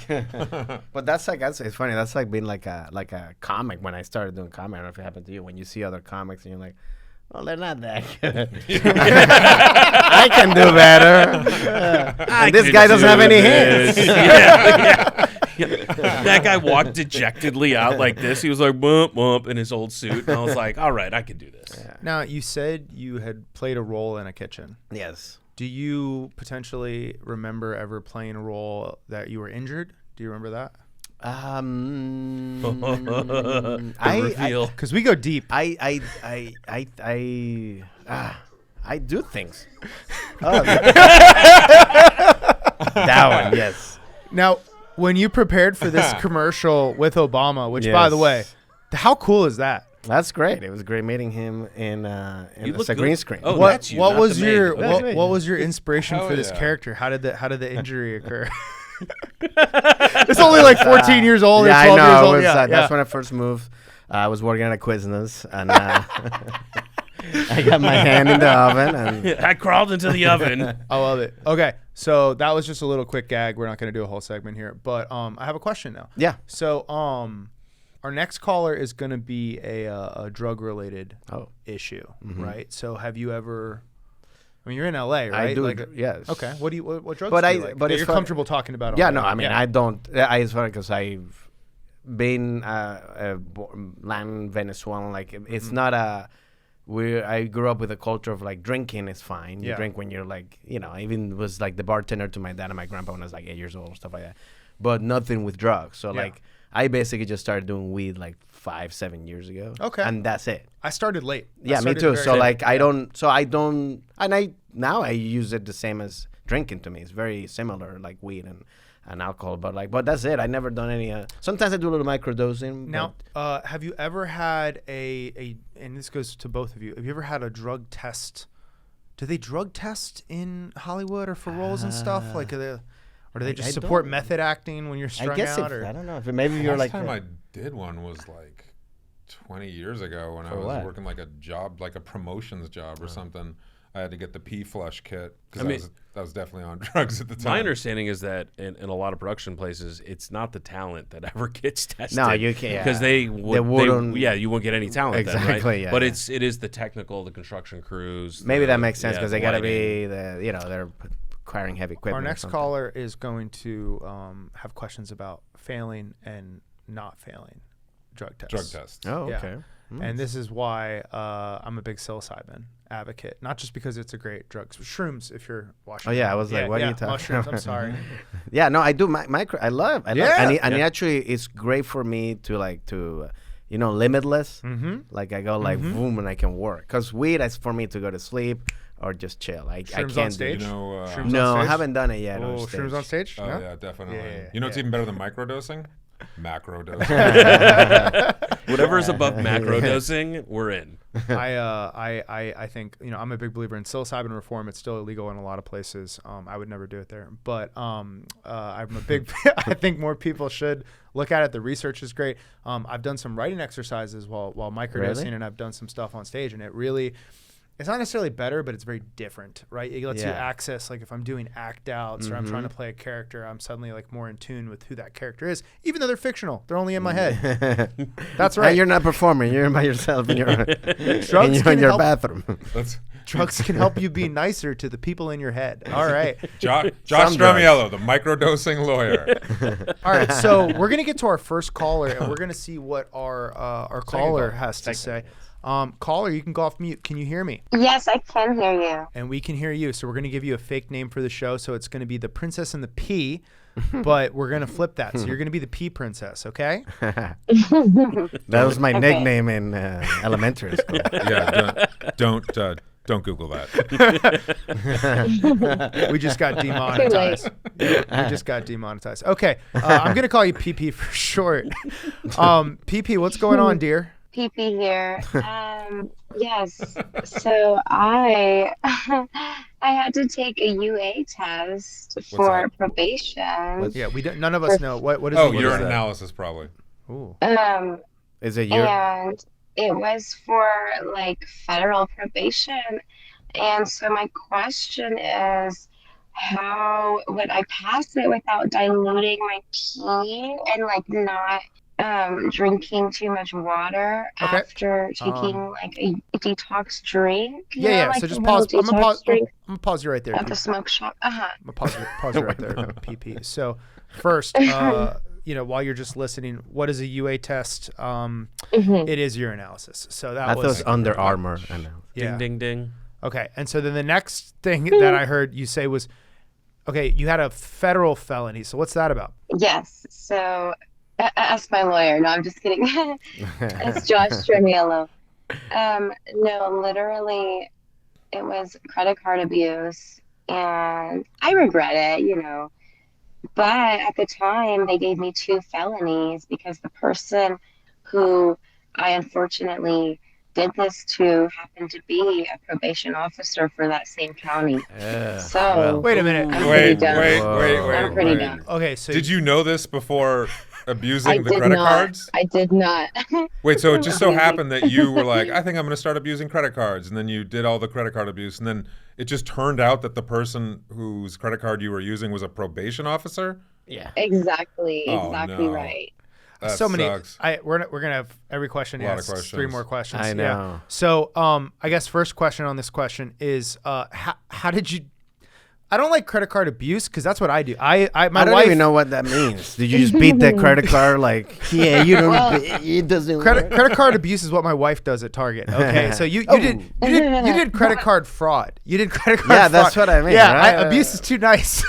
Speaker 3: But it's funny. That's like being like a comic. When I started doing comedy, I don't know if it happened to you. When you see other comics and you're like, well, they're not that good. I can do better. And this guy doesn't have any hands.
Speaker 6: That guy walked dejectedly out like this. He was like, bump, bump, in his old suit. And I was like, all right, I can do this.
Speaker 1: Now, you said you had played a role in a kitchen.
Speaker 3: Yes.
Speaker 1: Do you potentially remember ever playing a role that you were injured? Do you remember that?
Speaker 6: Reveal.
Speaker 1: Because we go deep.
Speaker 3: I do things. That one, yes.
Speaker 1: Now, when you prepared for this commercial with Obama, which, by the way, how cool is that?
Speaker 3: That's great. It was great meeting him in a green screen.
Speaker 6: Oh,
Speaker 1: What
Speaker 6: that's you,
Speaker 1: what
Speaker 6: not
Speaker 1: was
Speaker 6: the
Speaker 1: your
Speaker 6: maid.
Speaker 1: what was your inspiration
Speaker 5: Hell
Speaker 1: for this
Speaker 5: yeah.
Speaker 1: character? How did the injury occur? It's only like 14 years old or 12
Speaker 3: I know.
Speaker 1: years old.
Speaker 3: It was,
Speaker 1: Yeah,
Speaker 3: that's when I first moved. I was working at a Quiznos, and I got my hand in the oven. And
Speaker 6: I crawled into the oven.
Speaker 1: I love it. Okay, so that was just a little quick gag. We're not going to do a whole segment here, but I have a question now.
Speaker 3: yeah.
Speaker 1: So our next caller is going to be a drug related issue, right? So have you ever? I mean, you're in LA, right?
Speaker 3: I do.
Speaker 1: Like,
Speaker 3: Yes.
Speaker 1: okay. What drugs?
Speaker 3: But
Speaker 1: do
Speaker 3: I-
Speaker 1: you like?
Speaker 3: but
Speaker 1: that
Speaker 3: it's
Speaker 1: you're
Speaker 3: fun-
Speaker 1: comfortable talking about it.
Speaker 3: Yeah.
Speaker 1: on
Speaker 3: No.
Speaker 1: air?
Speaker 3: I mean,
Speaker 1: Yeah.
Speaker 3: I don't. It's funny because I've been land Venezuelan. Like it's not a. I grew up with a culture of like drinking is fine. You
Speaker 1: Yeah.
Speaker 3: drink when you're like, I even was like the bartender to my dad and my grandpa when I was like 8 years old and stuff like that. But nothing with drugs. So
Speaker 1: Yeah.
Speaker 3: like I basically just started doing weed like 5-7 years ago.
Speaker 1: Okay.
Speaker 3: And that's it.
Speaker 1: I started late.
Speaker 3: Yeah, me too. So like I don't, and now I use it the same as drinking to me. It's very similar, like weed and alcohol, but that's it. I never done any. Sometimes I do a little microdosing.
Speaker 1: Now, have you ever had and this goes to both of you, have you ever had a drug test? Do they drug test in Hollywood or for roles and stuff? Like, or do they just support method acting when you're strung out?
Speaker 3: I don't know. If maybe you're like.
Speaker 5: Last time I did one was like 20 years ago when I was working like a job, like a promotions job or something. I had to get the pee flush kit because I was definitely on drugs at the time.
Speaker 6: My understanding is that in a lot of production places, it's not the talent that ever gets tested.
Speaker 3: No, you can't.
Speaker 6: Because you won't get any talent.
Speaker 3: Exactly.
Speaker 6: Then, right?
Speaker 3: Yeah.
Speaker 6: But it is the technical, the construction crews.
Speaker 3: Maybe that makes sense because they got to be they're acquiring heavy equipment.
Speaker 1: Our next caller is going to have questions about failing and not failing drug tests.
Speaker 5: Drug tests.
Speaker 3: Oh,
Speaker 1: Yeah.
Speaker 3: okay.
Speaker 1: And this is why I'm a big psilocybin advocate. Not just because it's a great drug. Shrooms, if you're watching.
Speaker 3: Oh yeah, I was like, what are you talking
Speaker 1: mushrooms,
Speaker 3: about?
Speaker 1: I'm sorry.
Speaker 3: Yeah, no, I do. Micro, I love.
Speaker 1: Yeah.
Speaker 3: And it actually it's great for me to limitless.
Speaker 1: Mm-hmm.
Speaker 3: Like I go like boom and I can work. Cause weed is for me to go to sleep or just chill. I
Speaker 1: Shrooms
Speaker 3: can't
Speaker 1: on stage?
Speaker 5: You know,
Speaker 1: Shrooms
Speaker 3: No,
Speaker 1: on
Speaker 3: I
Speaker 1: stage?
Speaker 3: haven't done it yet.
Speaker 1: Oh,
Speaker 3: on stage.
Speaker 1: shrooms on stage?
Speaker 5: Oh
Speaker 1: No?
Speaker 5: yeah, definitely.
Speaker 1: Yeah,
Speaker 5: you know what's even better than microdosing? Macrodosing.
Speaker 6: Whatever is above macro dosing, we're in.
Speaker 1: I think I'm a big believer in psilocybin reform. It's still illegal in a lot of places. I would never do it there, but I'm a big. I think more people should look at it. The research is great. I've done some writing exercises while microdosing, and I've done some stuff on stage, and it really. It's not necessarily better, but it's very different, right? It lets you access, like if I'm doing act outs or I'm trying to play a character, I'm suddenly like more in tune with who that character is, even though they're fictional. They're only in my head. That's right.
Speaker 3: And you're not performing. You're by yourself in your bathroom.
Speaker 1: Drugs can help you be nicer to the people in your head. All right.
Speaker 5: Josh Stramiello, the microdosing lawyer.
Speaker 1: All right. So we're going to get to our first caller, and we're going to see what our caller has to say. Caller, you can go off mute. Can you hear me?
Speaker 4: Yes, I can hear you.
Speaker 1: And we can hear you. So we're going to give you a fake name for the show. So it's going to be the Princess and the Pea, but we're going to flip that. So you're going to be the Pea Princess, okay?
Speaker 3: That was my nickname in elementary school.
Speaker 5: Yeah, don't Google that.
Speaker 1: We just got demonetized. Okay. I'm going to call you PP for short. PP, what's going on, dear?
Speaker 4: PP here. Yes. So I had to take a UA test for probation.
Speaker 1: Yeah, none of us know what is.
Speaker 5: Oh, urine analysis probably.
Speaker 1: Ooh.
Speaker 3: Is it urine?
Speaker 4: And it was for like federal probation. And so my question is, how would I pass it without diluting my pee and like not drinking too much water after taking like a detox drink?
Speaker 1: Yeah.
Speaker 4: Like
Speaker 1: so just pause. I'm gonna pause you right there.
Speaker 4: At the smoke shop.
Speaker 1: I'm gonna pause you right there, PP. So first, while you're just listening, what is a UA test? It is urinalysis. So that was
Speaker 3: Under Armour. I know.
Speaker 1: Yeah.
Speaker 6: Ding, ding, ding.
Speaker 1: Okay, and so then the next thing that I heard you say was, okay, you had a federal felony. So what's that about?
Speaker 4: Yes. So ask my lawyer. No, I'm just kidding. It's Josh Stramiello. No, literally, it was credit card abuse, and I regret it, But at the time, they gave me 2 felonies because the person who I unfortunately did this to happened to be a probation officer for that same county. So
Speaker 1: wait a minute.
Speaker 5: Wait.
Speaker 4: I'm pretty done.
Speaker 1: Okay, so
Speaker 5: did you know this before abusing the credit cards?
Speaker 4: I did not.
Speaker 5: Wait, so it just so happened that you were like, I think I'm going to start abusing credit cards, and then you did all the credit card abuse, and then it just turned out that the person whose credit card you were using was a probation officer?
Speaker 3: Yeah.
Speaker 4: Exactly
Speaker 5: Oh, no.
Speaker 4: right.
Speaker 5: That
Speaker 1: so many.
Speaker 5: sucks.
Speaker 1: We're gonna have every question.
Speaker 5: A lot of
Speaker 1: asks
Speaker 5: questions.
Speaker 1: 3 more questions.
Speaker 3: I know.
Speaker 1: Yeah. So I guess first question on this question is how did you? I don't like credit card abuse because that's what I do. My
Speaker 3: I don't
Speaker 1: wife,
Speaker 3: even know what that means. Did you just beat that credit card like? Yeah, you don't. It doesn't.
Speaker 1: Credit card abuse is what my wife does at Target. Okay, so you did credit card fraud. You did credit card.
Speaker 3: Yeah,
Speaker 1: fraud.
Speaker 3: that's what I mean.
Speaker 1: Yeah,
Speaker 3: right?
Speaker 1: abuse is too nice.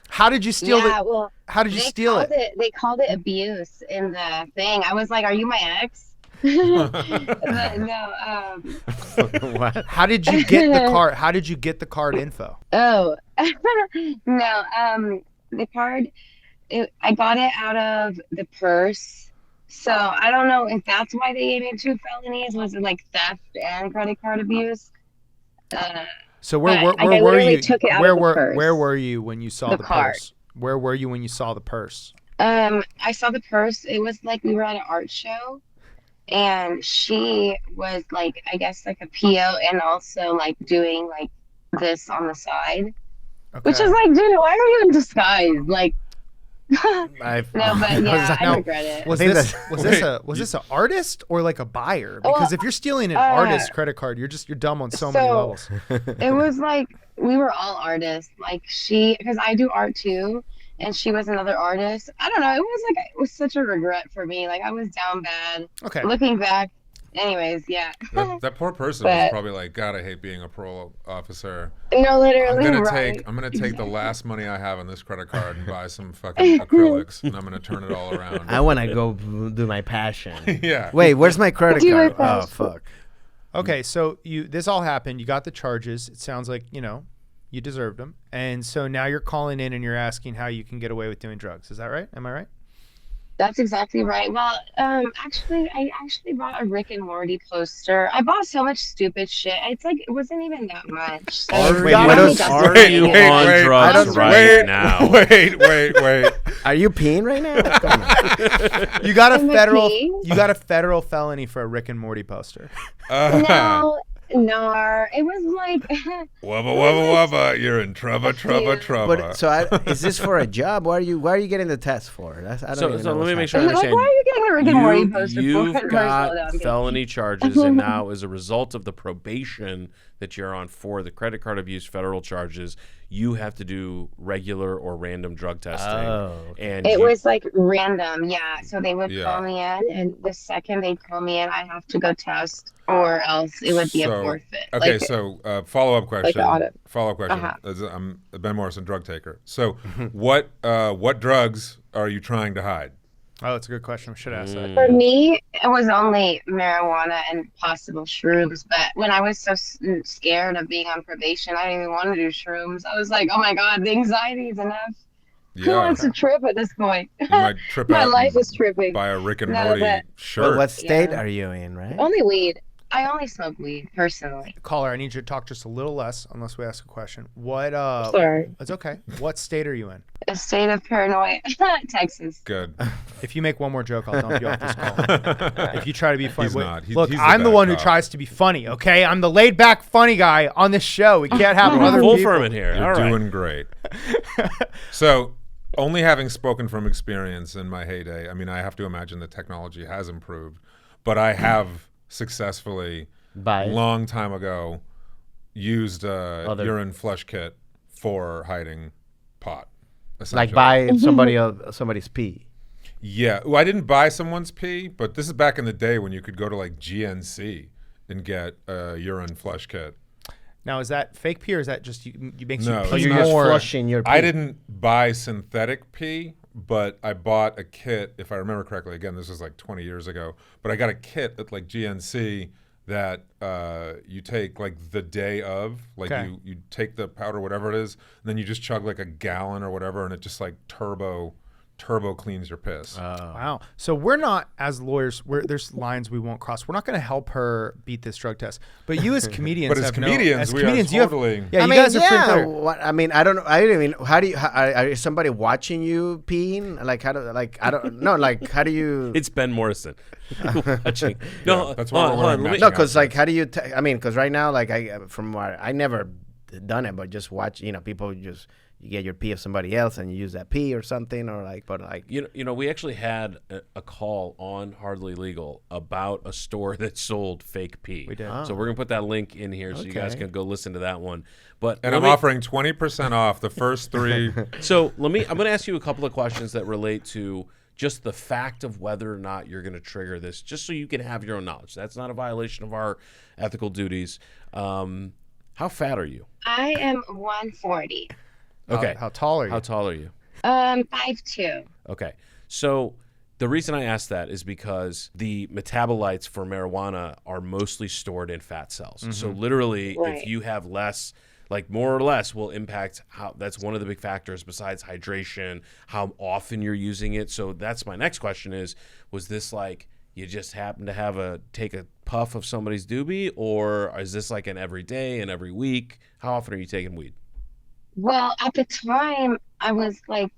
Speaker 1: How did you steal
Speaker 4: Yeah,
Speaker 1: it?
Speaker 4: well,
Speaker 1: How did you
Speaker 4: they
Speaker 1: steal
Speaker 4: called
Speaker 1: it?
Speaker 4: they called it abuse in the thing. I was like, "Are you my ex?" But no.
Speaker 3: What?
Speaker 1: How did you get the card? How did you get the card info?
Speaker 4: Oh, no. The card. I got it out of the purse. So I don't know if that's why they gave me 2 felonies. Was it like theft and credit card abuse? Uh,
Speaker 1: So
Speaker 4: but
Speaker 1: where
Speaker 4: like, I
Speaker 1: were
Speaker 4: literally
Speaker 1: you?
Speaker 4: took it out
Speaker 1: Where
Speaker 4: of the
Speaker 1: were
Speaker 4: purse.
Speaker 1: where were you when you saw
Speaker 4: The
Speaker 1: the
Speaker 4: card.
Speaker 1: purse? Where were you when you saw the purse?
Speaker 4: I saw the purse. It was like we were at an art show, and she was like, I guess like a PO, and also like doing like this on the side, which is
Speaker 1: Okay.
Speaker 4: like, dude, why are you in disguise? Like,
Speaker 3: I've,
Speaker 4: no, but yeah, I
Speaker 1: Now,
Speaker 4: regret it.
Speaker 1: Was
Speaker 3: think
Speaker 1: this
Speaker 3: that-
Speaker 1: was this an artist or like a buyer?
Speaker 4: Well,
Speaker 1: Because if you're stealing an artist credit card, you're dumb on so many levels.
Speaker 4: It was like we were all artists. Like because I do art too, and she was another artist. I don't know. It was such a regret for me. Like I was down bad.
Speaker 1: Okay.
Speaker 4: Looking back, anyways, yeah.
Speaker 5: That poor person was
Speaker 4: But-
Speaker 5: probably like, God, I hate being a parole officer.
Speaker 4: No,
Speaker 5: I'm
Speaker 4: literally,
Speaker 5: gonna
Speaker 4: right.
Speaker 5: I'm gonna take the last money I have on this credit card and buy some fucking acrylics, and I'm gonna turn it all around.
Speaker 3: I want to go do my passion.
Speaker 5: Yeah.
Speaker 3: Wait, where's my credit
Speaker 4: Do my
Speaker 3: card? Oh,
Speaker 4: passion.
Speaker 3: fuck.
Speaker 1: Okay, so this all happened. You got the charges. It sounds like you deserved them, and so now you're calling in and you're asking how you can get away with doing drugs. Is that right? Am I right?
Speaker 4: That's exactly right. Well, actually, I actually bought a Rick and Morty poster. I bought so much stupid shit. It's like it wasn't even that much. So
Speaker 3: Wait,
Speaker 4: let
Speaker 3: what
Speaker 4: me
Speaker 3: else-
Speaker 4: justify
Speaker 6: Are you
Speaker 4: it.
Speaker 6: on
Speaker 5: wait,
Speaker 6: drugs right
Speaker 5: wait,
Speaker 6: now?
Speaker 5: Wait.
Speaker 3: Are you peeing right now? Come on.
Speaker 1: You got a
Speaker 4: Am I
Speaker 1: federal
Speaker 4: peeing?
Speaker 1: you got a federal felony for a Rick and Morty poster.
Speaker 4: No, it was like
Speaker 5: Wubba, you're in trouble.
Speaker 3: But is this for a job? Why are you getting the test for? I don't
Speaker 6: So
Speaker 3: even
Speaker 6: so
Speaker 3: know
Speaker 6: let me
Speaker 3: what's
Speaker 6: make sure I
Speaker 4: like,
Speaker 6: understand.
Speaker 4: why are you getting a Rick and Morty poster?
Speaker 6: You've
Speaker 4: for?
Speaker 6: got felony charges, and now as a result of the probation that you're on for the credit card abuse federal charges, you have to do regular or random drug testing.
Speaker 3: Oh,
Speaker 6: And
Speaker 4: It
Speaker 6: you-
Speaker 4: was like random, yeah. So they would
Speaker 5: Yeah.
Speaker 4: call me in, and the second they call me in, I have to go test, or else it would be a forfeit.
Speaker 5: Okay,
Speaker 4: Like,
Speaker 5: so follow-up question.
Speaker 4: an audit.
Speaker 5: Follow-up question.
Speaker 4: Uh-huh.
Speaker 5: I'm a Ben Morrison drug taker. So what drugs are you trying to hide?
Speaker 1: Oh, that's a good question. We should ask that.
Speaker 4: For me, it was only marijuana and possible shrooms. But when I was so scared of being on probation, I didn't even want to do shrooms. I was like, oh my God, the anxiety is enough. Who
Speaker 5: Yeah,
Speaker 4: wants to trip at this point?
Speaker 5: you might trip
Speaker 4: My
Speaker 5: out
Speaker 4: life
Speaker 5: and
Speaker 4: is tripping.
Speaker 5: buy a Rick and
Speaker 4: No,
Speaker 5: Morty
Speaker 4: but-
Speaker 5: shirt.
Speaker 3: Well, what state
Speaker 4: Yeah.
Speaker 3: are you in, right?
Speaker 4: Only weed. I only smoke weed, personally.
Speaker 1: Caller, I need you to talk just a little less unless we ask a question. What
Speaker 4: Sorry.
Speaker 1: It's okay. What state are you in?
Speaker 4: A state of paranoia. Texas.
Speaker 5: Good.
Speaker 1: If you make one more joke, I'll dump you off this call. If you try to be funny,
Speaker 5: He's not.
Speaker 1: look,
Speaker 5: He's the
Speaker 1: I'm the
Speaker 5: bad
Speaker 1: one who
Speaker 5: cop.
Speaker 1: tries to be funny. Okay, I'm the laid back funny guy on this show. We can't have other
Speaker 6: full
Speaker 1: people.
Speaker 6: firmament here.
Speaker 5: You're
Speaker 6: All right.
Speaker 5: doing great. So, only having spoken from experience in my heyday, I mean, I have to imagine the technology has improved, but I have successfully,
Speaker 3: By
Speaker 5: long time ago, used a
Speaker 3: Other-
Speaker 5: urine flush kit for hiding pot.
Speaker 3: like
Speaker 5: essentially.
Speaker 3: by somebody's pee.
Speaker 5: Yeah. Well, I didn't buy someone's pee, but this is back in the day when you could go to like GNC and get a urine flush kit.
Speaker 1: Now, is that fake pee or is that just you makes
Speaker 5: No,
Speaker 1: you
Speaker 5: it's
Speaker 3: So
Speaker 1: pee
Speaker 3: you're
Speaker 5: not.
Speaker 3: just
Speaker 1: more?
Speaker 3: flushing your pee.
Speaker 5: I didn't buy synthetic pee, but I bought a kit, if I remember correctly. Again, this was like 20 years ago, but I got a kit at like GNC that you take like the day of, like
Speaker 1: Okay.
Speaker 5: you take the powder, whatever it is, and then you just chug like a gallon or whatever, and it just like turbo cleans your piss.
Speaker 1: Wow. So we're not, as lawyers, there's lines we won't cross. We're not going to help her beat this drug test. But you as comedians,
Speaker 5: But as
Speaker 1: have
Speaker 5: comedians, we are
Speaker 1: you have-
Speaker 5: totally-
Speaker 1: yeah,
Speaker 3: I
Speaker 1: you
Speaker 3: mean,
Speaker 1: guys are pretty
Speaker 3: yeah.
Speaker 1: clear.
Speaker 3: What, I mean, I don't know. I don't mean. How do you? Is somebody watching you peeing? Like how do? Like I don't know. Like how do you?
Speaker 6: It's Ben Morrison. Watching. No,
Speaker 5: that's why
Speaker 6: hold
Speaker 5: we're
Speaker 6: on,
Speaker 5: wearing
Speaker 6: let me-
Speaker 5: matching
Speaker 3: No, because like,
Speaker 5: outfits.
Speaker 3: how do you? I mean, because right now, like from what I never done it, but just watch. People just you get your pee of somebody else and you use that pee or something, or like, but like.
Speaker 6: You know, we actually had a call on Hardly Legal about a store that sold fake pee.
Speaker 1: We did.
Speaker 6: So we're gonna put that link in here so you guys
Speaker 3: Okay.
Speaker 6: can go listen to that one. But
Speaker 5: And
Speaker 6: let
Speaker 5: I'm
Speaker 6: me-
Speaker 5: offering 20% off the first 3.
Speaker 6: So I'm going to ask you a couple of questions that relate to just the fact of whether or not you're going to trigger this, just so you can have your own knowledge. That's not a violation of our ethical duties. How fat are you?
Speaker 4: I am 140.
Speaker 6: Okay.
Speaker 1: How tall are you?
Speaker 6: How tall are you?
Speaker 4: 5'2".
Speaker 6: Okay. So the reason I ask that is because the metabolites for marijuana are mostly stored in fat cells. So literally,
Speaker 4: Right.
Speaker 6: if you have less, like more or less will impact how, that's one of the big factors besides hydration, how often you're using it. So that's my next question is, was this like you just happen to have take a puff of somebody's doobie, or is this like an every day and every week? How often are you taking weed?
Speaker 4: Well, at the time, I was like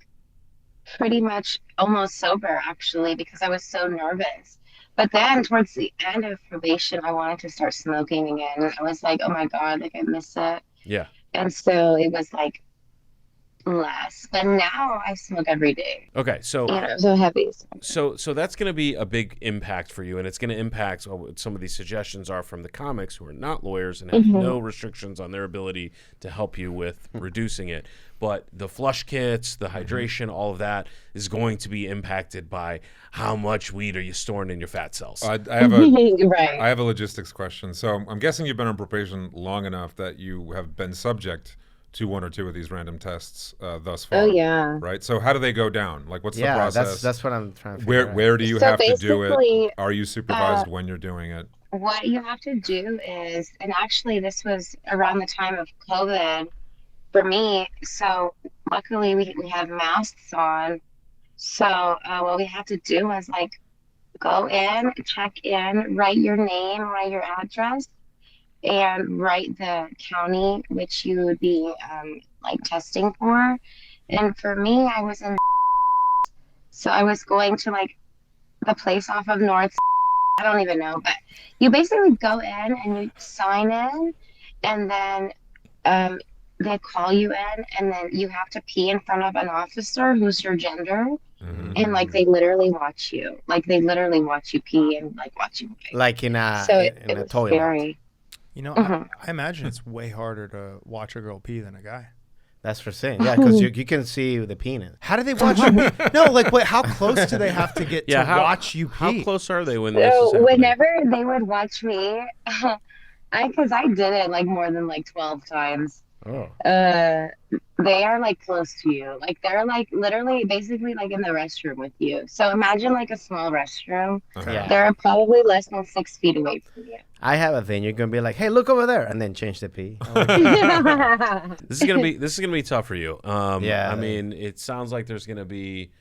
Speaker 4: pretty much almost sober actually because I was so nervous. But then towards the end of probation, I wanted to start smoking again. And I was like, oh my God, like I miss it.
Speaker 6: Yeah.
Speaker 4: And so it was like less. But now I smoke every day.
Speaker 6: Okay. So
Speaker 4: So heavy.
Speaker 6: So that's going to be a big impact for you, and it's going to impact what some of these suggestions are from the comics who are not lawyers and have no restrictions on their ability to help you with reducing it. But the flush kits, the hydration, all of that is going to be impacted by how much weed are you storing in your fat cells.
Speaker 5: I have a
Speaker 4: Right.
Speaker 5: I have a logistics question. So I'm guessing you've been on probation long enough that you have been subject to one or two of these random tests thus far.
Speaker 4: Oh yeah.
Speaker 5: Right. So how do they go down? Like, what's the
Speaker 3: Yeah,
Speaker 5: process?
Speaker 3: that's what I'm trying to figure out.
Speaker 5: Where do you
Speaker 4: So
Speaker 5: have to do it?
Speaker 4: basically,
Speaker 5: Are you supervised when you're doing it?
Speaker 4: what you have to do is, and actually this was around the time of COVID for me. So luckily we had masks on. So what we had to do was like go in, check in, write your name, write your address, and write the county which you would be like testing for. And for me, I was in, so I was going to like the place off of North. I don't even know, but you basically go in and you sign in, and then they call you in, and then you have to pee in front of an officer who's your gender, and like they literally watch you, like they literally watch you pee and like watch you pee.
Speaker 3: Like in a
Speaker 4: So
Speaker 3: in
Speaker 4: it
Speaker 3: a
Speaker 4: was
Speaker 3: toilet.
Speaker 4: scary.
Speaker 1: You know,
Speaker 4: Mhm.
Speaker 1: I imagine it's way harder to watch a girl pee than a guy.
Speaker 3: That's for saying. Yeah, because you can see the penis.
Speaker 1: How do they watch you pee? No, like, wait, how close do they have to get to watch you pee?
Speaker 6: How close are they when this is
Speaker 4: So
Speaker 6: happening?
Speaker 4: whenever they would watch me, because I did it like more than like 12 times.
Speaker 3: Oh.
Speaker 4: They are like close to you. Like they're like literally basically like in the restroom with you. So imagine like a small restroom.
Speaker 3: Yeah.
Speaker 4: They're probably less than 6 feet away from you.
Speaker 3: I have a thing. You're gonna be like, "Hey, look over there," and then change the pee.
Speaker 6: This is gonna be tough for you.
Speaker 3: Yeah.
Speaker 6: I mean, it sounds like there's gonna be,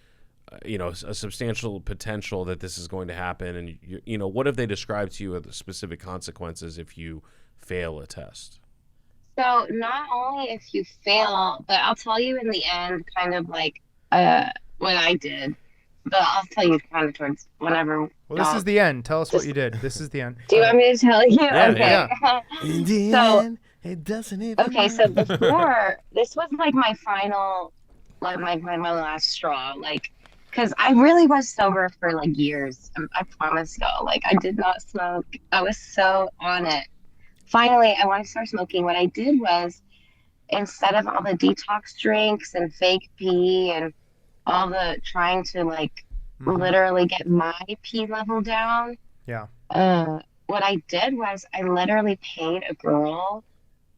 Speaker 6: a substantial potential that this is going to happen. And what have they described to you as the specific consequences if you fail a test?
Speaker 4: So not only if you fail, but I'll tell you in the end kind of like what I did. But I'll tell you kind of towards whenever.
Speaker 1: Well, this is the end. Tell us what you did. This is the end.
Speaker 4: Do you want me to tell you?
Speaker 6: Yeah,
Speaker 4: Okay.
Speaker 3: In the
Speaker 4: So-
Speaker 3: end, it doesn't even
Speaker 4: Okay, so before this was like my final, like my last straw, like, because I really was sober for like years. I promise y'all, like I did not smoke. I was so on it. Finally, I wanted to start smoking. What I did was, instead of all the detox drinks and fake pee and all the trying to like literally get my pee level down.
Speaker 1: Yeah.
Speaker 4: What I did was I literally paid a girl,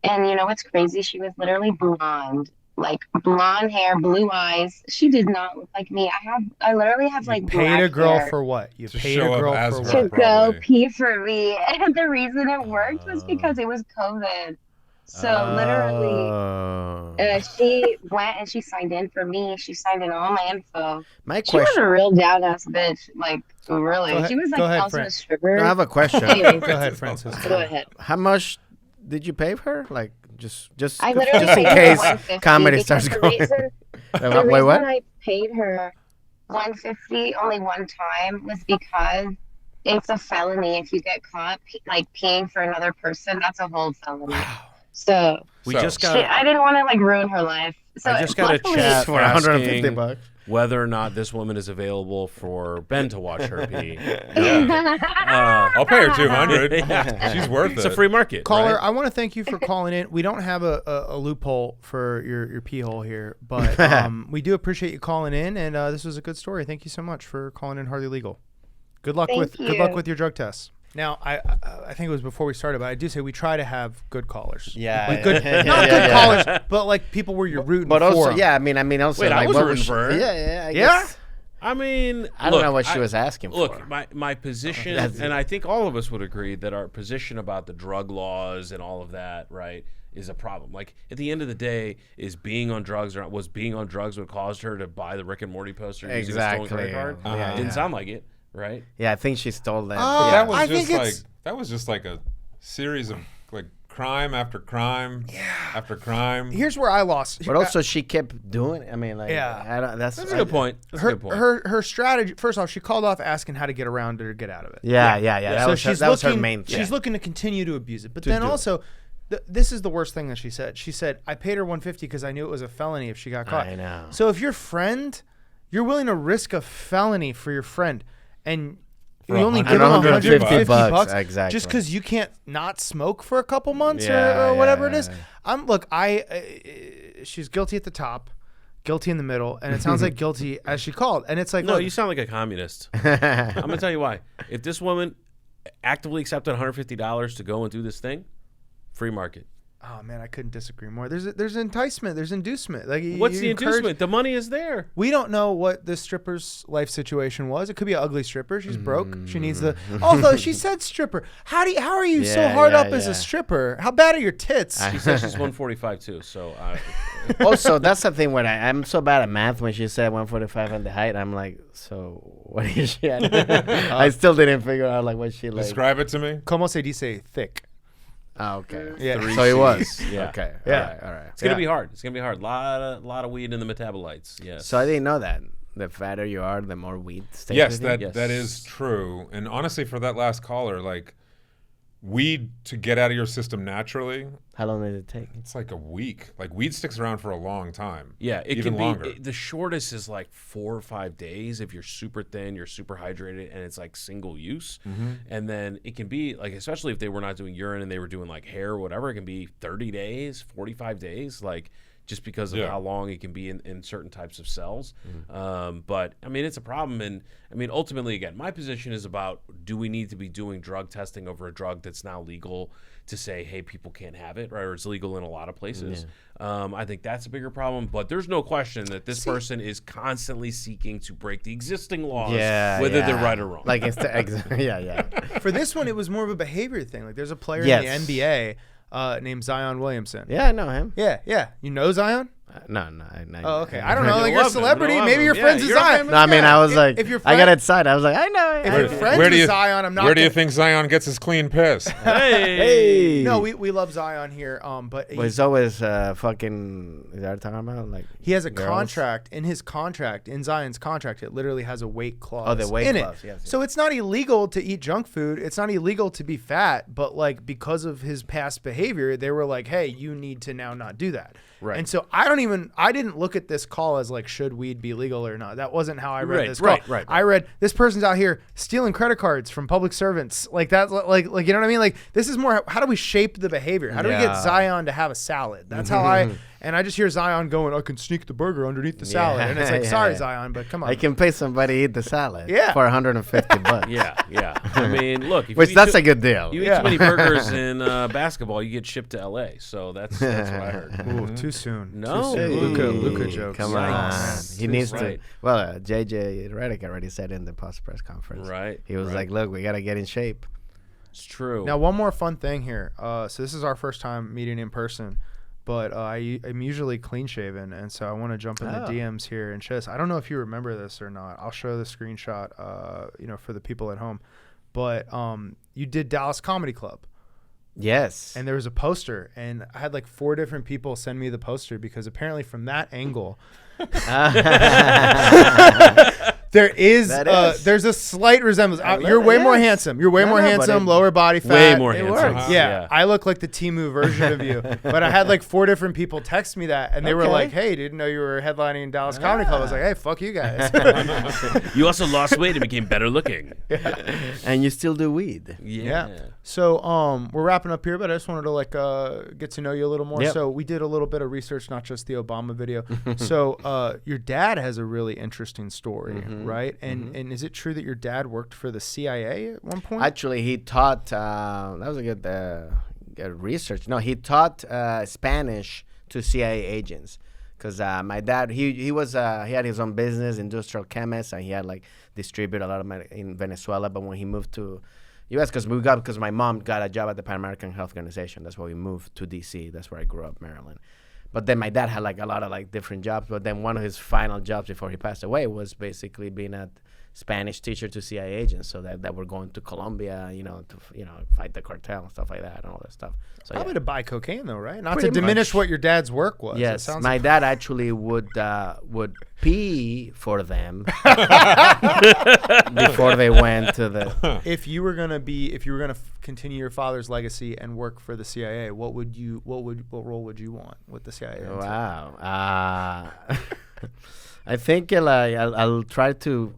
Speaker 4: and you know what's crazy? She was literally blonde, like blonde hair, blue eyes. She did not look like me. I literally have like
Speaker 1: Paid
Speaker 4: black
Speaker 1: a girl
Speaker 4: hair
Speaker 1: for what? You
Speaker 5: To
Speaker 1: paid
Speaker 5: show
Speaker 1: a
Speaker 5: up
Speaker 1: girl
Speaker 5: as
Speaker 1: for
Speaker 5: her.
Speaker 4: to
Speaker 1: what?
Speaker 4: go
Speaker 5: Probably.
Speaker 4: pee for me, and the reason it worked was because it was COVID. So literally, she went and she signed in for me. She signed in all my info.
Speaker 3: My
Speaker 4: She was
Speaker 3: question.
Speaker 4: a real down ass bitch. Like really,
Speaker 1: Go ahead-
Speaker 4: she was like
Speaker 1: go ahead,
Speaker 4: also
Speaker 1: Fran.
Speaker 4: a stripper.
Speaker 3: I have a question.
Speaker 4: Anyways,
Speaker 1: Go ahead, Francis.
Speaker 4: go ahead.
Speaker 3: How much did you pay her? Like just
Speaker 4: I literally
Speaker 3: just in
Speaker 4: paid her
Speaker 3: case
Speaker 4: 150
Speaker 3: comedy
Speaker 4: because
Speaker 3: starts
Speaker 4: the
Speaker 3: going.
Speaker 4: reason- The
Speaker 3: Wait,
Speaker 4: reason
Speaker 3: what?
Speaker 4: I paid her 150 only one time was because it's a felony if you get caught like peeing for another person. That's a whole felony. So
Speaker 6: We
Speaker 5: So-
Speaker 6: just got.
Speaker 4: shit, I didn't want to like ruin her life. So
Speaker 6: I just got a
Speaker 4: luckily-
Speaker 6: chat
Speaker 3: For 150
Speaker 6: asking
Speaker 3: bucks.
Speaker 6: whether or not this woman is available for Ben to watch her pee.
Speaker 5: I'll pay her 200.
Speaker 6: Yeah.
Speaker 5: She's worth
Speaker 6: It's
Speaker 5: it.
Speaker 6: a free market.
Speaker 1: Caller,
Speaker 6: right?
Speaker 1: I want to thank you for calling in. We don't have a loophole for your pee hole here, but we do appreciate you calling in, and this was a good story. Thank you so much for calling in Hardly Legal. Good luck
Speaker 4: Thank
Speaker 1: with good luck
Speaker 4: you.
Speaker 1: with your drug tests. Now, I think it was before we started, but I do say we try to have good callers.
Speaker 3: Yeah,
Speaker 1: Like
Speaker 3: yeah,
Speaker 1: good,
Speaker 3: yeah,
Speaker 1: not
Speaker 3: yeah,
Speaker 1: good
Speaker 3: yeah.
Speaker 1: callers, but like people where you're rooting
Speaker 3: But
Speaker 1: for
Speaker 3: also,
Speaker 1: 'em.
Speaker 3: yeah, I mean, also,
Speaker 6: Wait,
Speaker 3: like,
Speaker 6: I was
Speaker 3: what
Speaker 6: rooting for her.
Speaker 3: Yeah, I
Speaker 1: Yeah?
Speaker 3: guess.
Speaker 6: I mean,
Speaker 3: I don't know what she was asking
Speaker 6: look,
Speaker 3: for.
Speaker 6: my position,
Speaker 3: That's-
Speaker 6: and I think all of us would agree that our position about the drug laws and all of that, right, is a problem. Like at the end of the day, was being on drugs what caused her to buy the Rick and Morty poster using a stolen credit card?
Speaker 3: Yeah,
Speaker 6: Didn't
Speaker 3: yeah.
Speaker 6: sound like it, right?
Speaker 3: Yeah, I think she stole that.
Speaker 1: Oh,
Speaker 3: yeah.
Speaker 5: That was
Speaker 1: I
Speaker 5: just
Speaker 1: think
Speaker 5: like
Speaker 1: it's-
Speaker 5: that was just like a series of like crime after crime after crime.
Speaker 1: Here's where I lost.
Speaker 3: But also, she kept doing it. I mean, like,
Speaker 1: Yeah.
Speaker 3: I don't, that's
Speaker 6: That's a good point. That's a
Speaker 1: her
Speaker 6: good point.
Speaker 1: her strategy. First off, she called off asking how to get around it or get out of it.
Speaker 3: Yeah. That,
Speaker 1: So
Speaker 3: was,
Speaker 1: she's
Speaker 3: that was her
Speaker 1: looking-
Speaker 3: main thing.
Speaker 1: She's looking to continue to abuse it. But then also, this is the worst thing that she said. She said, "I paid her $150 because I knew it was a felony if she got caught."
Speaker 3: I know.
Speaker 1: So if your friend, you're willing to risk a felony for your friend, and you only give him $150 bucks
Speaker 3: Exactly.
Speaker 1: just because you can't not smoke for a couple months
Speaker 3: Yeah,
Speaker 1: or whatever it
Speaker 3: yeah,
Speaker 1: is.
Speaker 3: yeah.
Speaker 1: She's guilty at the top, guilty in the middle, and it sounds like guilty as she called. And it's like,
Speaker 6: No,
Speaker 1: look,
Speaker 6: you sound like a communist. I'm gonna tell you why. If this woman actively accepted $150 to go and do this thing, free market.
Speaker 1: oh man, I couldn't disagree more. There's enticement, there's inducement. Like
Speaker 6: What's
Speaker 1: you
Speaker 6: the
Speaker 1: encourage-
Speaker 6: inducement? The money is there.
Speaker 1: We don't know what this stripper's life situation was. It could be an ugly stripper. She's broke. She needs the. Although she said stripper, how are you so
Speaker 3: Yeah,
Speaker 1: hard
Speaker 3: yeah,
Speaker 1: up as
Speaker 3: yeah.
Speaker 1: a stripper? How bad are your tits?
Speaker 6: She says she's 145 too. So
Speaker 3: Also, that's the thing when I'm so bad at math. When she said 145 and the height, I'm like, so what is she at? I still didn't figure out like what she like.
Speaker 5: Describe it to me.
Speaker 1: Como se dice thick?
Speaker 3: Oh, okay.
Speaker 1: Yeah.
Speaker 3: So it was.
Speaker 6: Yeah.
Speaker 3: Okay.
Speaker 1: Yeah.
Speaker 3: All right.
Speaker 6: it's gonna
Speaker 1: Yeah.
Speaker 6: be hard. It's gonna be hard. Lot of weed in the metabolites. Yes.
Speaker 3: So I didn't know that. The fatter you are, the more weed stays
Speaker 5: Yes,
Speaker 3: with you?
Speaker 5: that
Speaker 6: Yes.
Speaker 5: that is true. And honestly, for that last caller, like weed to get out of your system naturally,
Speaker 3: How long did it take?
Speaker 5: it's like a week. Like weed sticks around for a long time.
Speaker 6: Yeah, it
Speaker 5: even
Speaker 6: can be
Speaker 5: longer.
Speaker 6: the shortest is like 4 or 5 days if you're super thin, you're super hydrated, and it's like single use. And then it can be like, especially if they were not doing urine and they were doing like hair or whatever, it can be 30 days, 45 days, like just because of
Speaker 5: Yeah.
Speaker 6: how long it can be in certain types of cells. But I mean, it's a problem. And I mean, ultimately, again, my position is about, do we need to be doing drug testing over a drug that's now legal to say, hey, people can't have it, right? Or it's legal in a lot of places. I think that's a bigger problem. But there's no question that this person is constantly seeking to break the existing laws, whether they're right or wrong.
Speaker 3: Like, yeah.
Speaker 1: For this one, it was more of a behavior thing. Like there's a player
Speaker 3: Yes.
Speaker 1: in the NBA named Zion Williamson.
Speaker 3: Yeah, I know him.
Speaker 1: Yeah. You know Zion?
Speaker 3: No.
Speaker 1: Oh, okay. I don't know.
Speaker 6: You
Speaker 1: Like you're a
Speaker 6: love him.
Speaker 1: celebrity.
Speaker 6: You love
Speaker 1: Maybe
Speaker 6: him.
Speaker 1: your
Speaker 6: Yeah,
Speaker 1: friends with
Speaker 6: you're a
Speaker 1: Zion.
Speaker 6: famous
Speaker 3: No, I mean, I was like,
Speaker 1: if your
Speaker 3: I got
Speaker 1: friend-
Speaker 3: excited. I was like, I know.
Speaker 1: If you're friends with Zion, I'm not.
Speaker 5: Where do you
Speaker 1: gonna-
Speaker 5: think Zion gets his clean piss?
Speaker 6: Hey.
Speaker 1: No, we love Zion here. But
Speaker 3: But it's always fucking. Is that what I'm talking about? Like
Speaker 1: he has a
Speaker 3: girls?
Speaker 1: contract in Zion's contract. It literally has a weight clause.
Speaker 3: Oh, the weight
Speaker 1: in
Speaker 3: clause,
Speaker 1: it.
Speaker 3: yes,
Speaker 1: So it's not illegal to eat junk food. It's not illegal to be fat. But like because of his past behavior, they were like, "Hey, you need to now not do that."
Speaker 6: Right.
Speaker 1: And so I didn't look at this call as like, should weed be legal or not? That wasn't how I read
Speaker 6: Right,
Speaker 1: this call.
Speaker 6: right.
Speaker 1: I read this person's out here stealing credit cards from public servants. Like that's like you know what I mean? Like this is more, how do we shape the behavior? How do we get
Speaker 3: Yeah.
Speaker 1: Zion to have a salad? That's how and I just hear Zion going, I can sneak the burger underneath the salad. And it's like,
Speaker 3: Yeah.
Speaker 1: sorry, Zion, but come on.
Speaker 3: I can pay somebody to eat the salad.
Speaker 1: Yeah.
Speaker 3: For $150.
Speaker 6: Yeah. I mean, look. If
Speaker 3: Which
Speaker 6: you eat
Speaker 3: that's
Speaker 6: too-
Speaker 3: a good deal.
Speaker 6: You eat
Speaker 1: Yeah.
Speaker 6: too many burgers in basketball, you get shipped to LA. So that's what I heard.
Speaker 1: Ooh, too soon.
Speaker 6: No.
Speaker 1: Too soon. Luka jokes.
Speaker 3: Come
Speaker 6: Yikes.
Speaker 3: on.
Speaker 6: Yikes.
Speaker 3: He needs
Speaker 6: Right.
Speaker 3: to. Well, JJ Redick already said in the post press conference.
Speaker 6: Right.
Speaker 3: He was
Speaker 6: right.
Speaker 3: like, look, we got to get in shape.
Speaker 6: It's true.
Speaker 1: Now, one more fun thing here. So this is our first time meeting in person, but I'm usually clean shaven, and so I want to jump in the
Speaker 3: Oh.
Speaker 1: DMs here and show this. I don't know if you remember this or not. I'll show the screenshot, for the people at home. But you did Dallas Comedy Club,
Speaker 3: Yes.
Speaker 1: and there was a poster, and I had like 4 different people send me the poster because apparently from that angle, there's a slight resemblance. You're way more handsome. You're way
Speaker 3: No,
Speaker 1: more
Speaker 3: no, but
Speaker 1: handsome,
Speaker 3: it-
Speaker 1: lower body fat.
Speaker 6: Way more
Speaker 3: It
Speaker 6: handsome.
Speaker 3: works.
Speaker 1: Yeah, I look like the Temu version of you. But I had like 4 different people text me that, and they were
Speaker 3: Okay.
Speaker 1: like, "Hey, didn't know you were headlining Dallas Comedy Club." I was like, "Hey, fuck you guys."
Speaker 6: You also lost weight and became better looking.
Speaker 3: And you still do weed.
Speaker 1: Yeah. So we're wrapping up here, but I just wanted to like get to know you a little more.
Speaker 3: Yep.
Speaker 1: So we did a little bit of research, not just the Obama video. So your dad has a really interesting story right? And is it true that your dad worked for the CIA at one point?
Speaker 3: Actually, he taught. That was a good research. No, he taught Spanish to CIA agents. Because my dad, he had his own business, industrial chemist, and he had like distributed a lot of in Venezuela. But when he moved to U.S., because my mom got a job at the Pan American Health Organization, that's why we moved to D.C. That's where I grew up, Maryland. But then my dad had like a lot of like different jobs. But then one of his final jobs before he passed away was basically being a Spanish teacher to CIA agents, so that were going to Colombia, to fight the cartel and stuff like that and all that stuff. So
Speaker 1: Probably to buy cocaine though, right? Not
Speaker 3: Pretty
Speaker 1: to diminish
Speaker 3: much.
Speaker 1: what your dad's work was.
Speaker 3: Yes,
Speaker 1: It sounds
Speaker 3: my dad actually would pee for them before they went to the.
Speaker 1: If you were gonna continue your father's legacy and work for the CIA, what role would you want with the CIA?
Speaker 3: Wow. I think I'll try to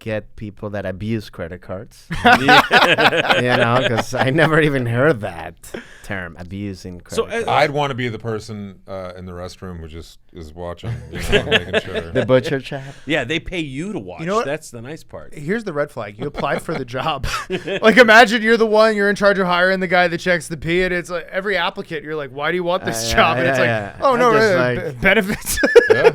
Speaker 3: get people that abuse credit cards. Because I never even heard that term, abusing credit cards.
Speaker 5: I'd want to be the person in the restroom who just is watching, making sure.
Speaker 3: The butcher chat.
Speaker 6: Yeah, they pay you to watch.
Speaker 1: You know what?
Speaker 6: That's the nice part.
Speaker 1: Here's the red flag. You applied for the job. Like, imagine you're the one, you're in charge of hiring the guy that checks the pee, and it's like every applicant, you're like, why do you want this job? And it's like, oh, no, benefits.
Speaker 5: Yeah.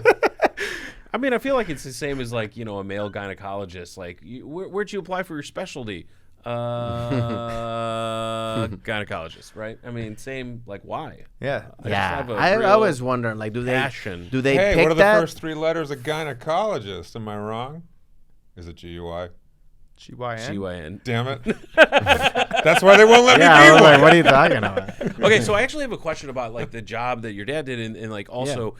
Speaker 6: I mean, I feel like it's the same as like, a male gynecologist. Like, where'd you apply for your specialty? Gynecologist, right? I mean, same, like, why?
Speaker 1: Yeah.
Speaker 3: I always wonder, like, do they
Speaker 6: passion.
Speaker 3: pick
Speaker 5: Hey, what are the
Speaker 3: that?
Speaker 5: first three letters of gynecologist? Am I wrong? Is it GUI?
Speaker 1: GYN?
Speaker 6: GYN.
Speaker 5: Damn it. That's why they won't let me
Speaker 3: I
Speaker 5: be
Speaker 3: was
Speaker 5: one.
Speaker 3: like, what are you talking about?
Speaker 6: Okay, so I actually have a question about like the job that your dad did, and like also,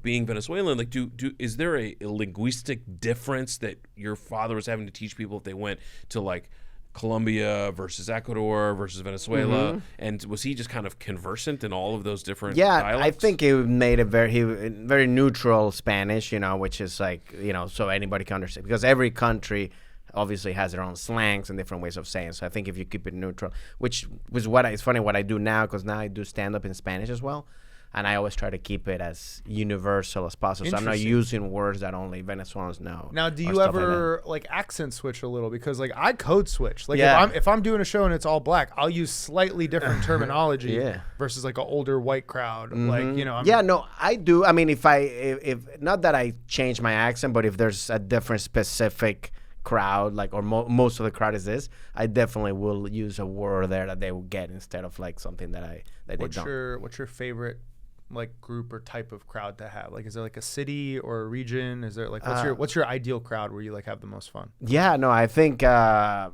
Speaker 6: being Venezuelan. Like, is there a linguistic difference that your father was having to teach people if they went to like Colombia versus Ecuador versus Venezuela, and was he just kind of conversant in all of those different dialects?
Speaker 3: I think he made a very neutral Spanish, which is like, so anybody can understand, because every country obviously has their own slangs and different ways of saying. So I think if you keep it neutral, which was it's funny what I do now, because now I do stand up in Spanish as well. And I always try to keep it as universal as possible. So I'm not using words that only Venezuelans know.
Speaker 1: Now, do you ever like accent switch a little? Because like I code switch. Like
Speaker 3: Yeah.
Speaker 1: if I'm doing a show and it's all black, I'll use slightly different terminology
Speaker 3: Yeah.
Speaker 1: versus like an older white crowd. Like,
Speaker 3: I do. I mean, if not that I change my accent, but if there's a different specific crowd, like, or most of the crowd is this, I definitely will use a word there that they will get instead of like something that they don't.
Speaker 1: What's your favorite like group or type of crowd to have? Like, is there like a city or a region? Is there like what's your ideal crowd where you like have the most fun?
Speaker 3: Yeah, no, I think I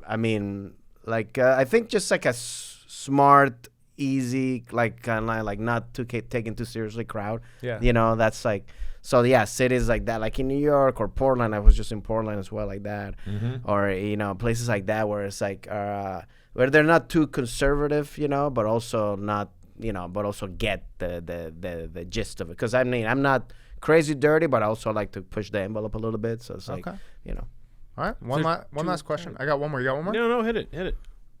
Speaker 3: think just like a smart, easy, like kind of like not too taken too seriously crowd.
Speaker 1: Yeah,
Speaker 3: that's like. So yeah, cities like that, like in New York or Portland. I was just in Portland as well, like that, or places like that where it's like where they're not too conservative, but also not, but also get the gist of it. Because I mean, I'm not crazy dirty, but I also like to push the envelope a little bit. So it's like,
Speaker 1: All right, one last question. I got one more. You got one more?
Speaker 6: No, hit it.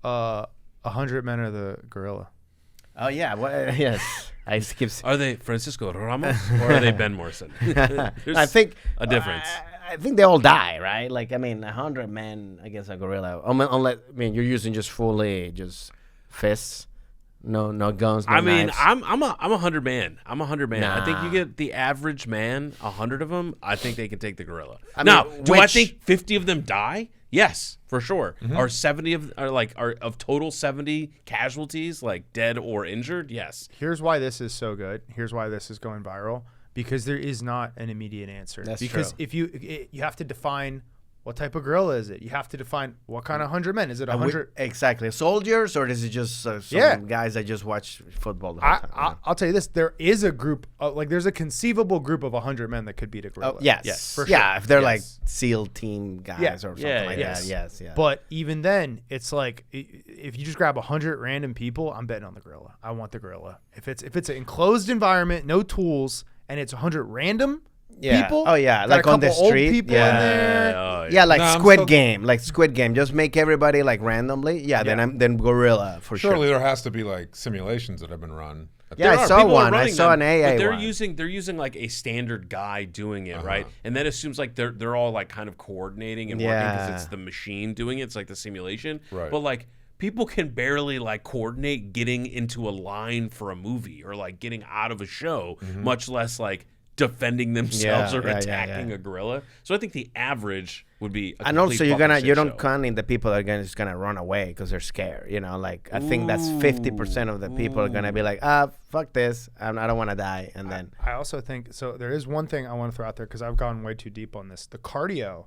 Speaker 1: 100 Men or the Gorilla?
Speaker 3: Oh yeah, yes. I skip.
Speaker 6: Are they Francisco Ramos or are they Ben Morrison?
Speaker 3: I think
Speaker 6: a difference.
Speaker 3: I think they all die, right? Like, I mean, 100 men against a gorilla. Unless, you're using just fully just fists, no guns. No knives.
Speaker 6: I'm a 100 man. I'm a 100 man.
Speaker 3: Nah.
Speaker 6: I think you get the average man, 100 of them. I think they can take the gorilla.
Speaker 3: I
Speaker 6: now,
Speaker 3: mean,
Speaker 6: do I think 50 of them die? Yes, for sure. Are 70 of total 70 casualties like dead or injured? Yes.
Speaker 1: Here's why this is so good. Here's why this is going viral. Because there is not an immediate answer.
Speaker 3: That's
Speaker 1: because
Speaker 3: true.
Speaker 1: if you have to define what type of gorilla is it. You have to define what kind of 100 men. Is it 100?
Speaker 3: Exactly. Soldiers, or is it just some guys that just watch football the whole time?
Speaker 1: I'll tell you this. There is a group, there's a conceivable group of 100 men that could beat a gorilla.
Speaker 3: Yes.
Speaker 1: For sure.
Speaker 3: Yeah, if they're like SEAL team guys or something like that. Yes.
Speaker 1: But even then, it's like if you just grab 100 random people, I'm betting on the gorilla. I want the gorilla. If it's an enclosed environment, no tools, and it's 100 random people.
Speaker 3: Oh yeah,
Speaker 1: got
Speaker 3: like
Speaker 1: a
Speaker 3: on the
Speaker 1: couple old
Speaker 3: street.
Speaker 1: people in there.
Speaker 3: Like
Speaker 5: No,
Speaker 3: Squid Game. Like Squid Game. Just make everybody like randomly. Yeah. Then gorilla for sure.
Speaker 5: Surely there has to be like simulations that have been run.
Speaker 3: Yeah,
Speaker 6: There
Speaker 3: I
Speaker 6: are.
Speaker 3: saw
Speaker 6: People are
Speaker 3: one. I
Speaker 6: running
Speaker 3: saw
Speaker 6: them,
Speaker 3: an AA
Speaker 6: but they're
Speaker 3: one.
Speaker 6: using like a standard guy doing it, right? And that assumes like they're all like kind of coordinating and working because
Speaker 3: Yeah.
Speaker 6: it's the machine doing it. It's like the simulation.
Speaker 5: Right.
Speaker 6: But like people can barely like coordinate getting into a line for a movie or like getting out of a show, much less like defending themselves
Speaker 3: Yeah,
Speaker 6: or
Speaker 3: yeah, yeah,
Speaker 6: attacking
Speaker 3: yeah.
Speaker 6: a gorilla. So I think the average would be a
Speaker 3: And
Speaker 6: complete
Speaker 3: also, you
Speaker 6: fucking
Speaker 3: don't
Speaker 6: shit show.
Speaker 3: count in the people that are just gonna run away because they're scared. You know, like I think that's 50% of the people are gonna be like, fuck this, I don't want to die, and then
Speaker 1: I also think so. There is one thing I want to throw out there because I've gone way too deep on this. The cardio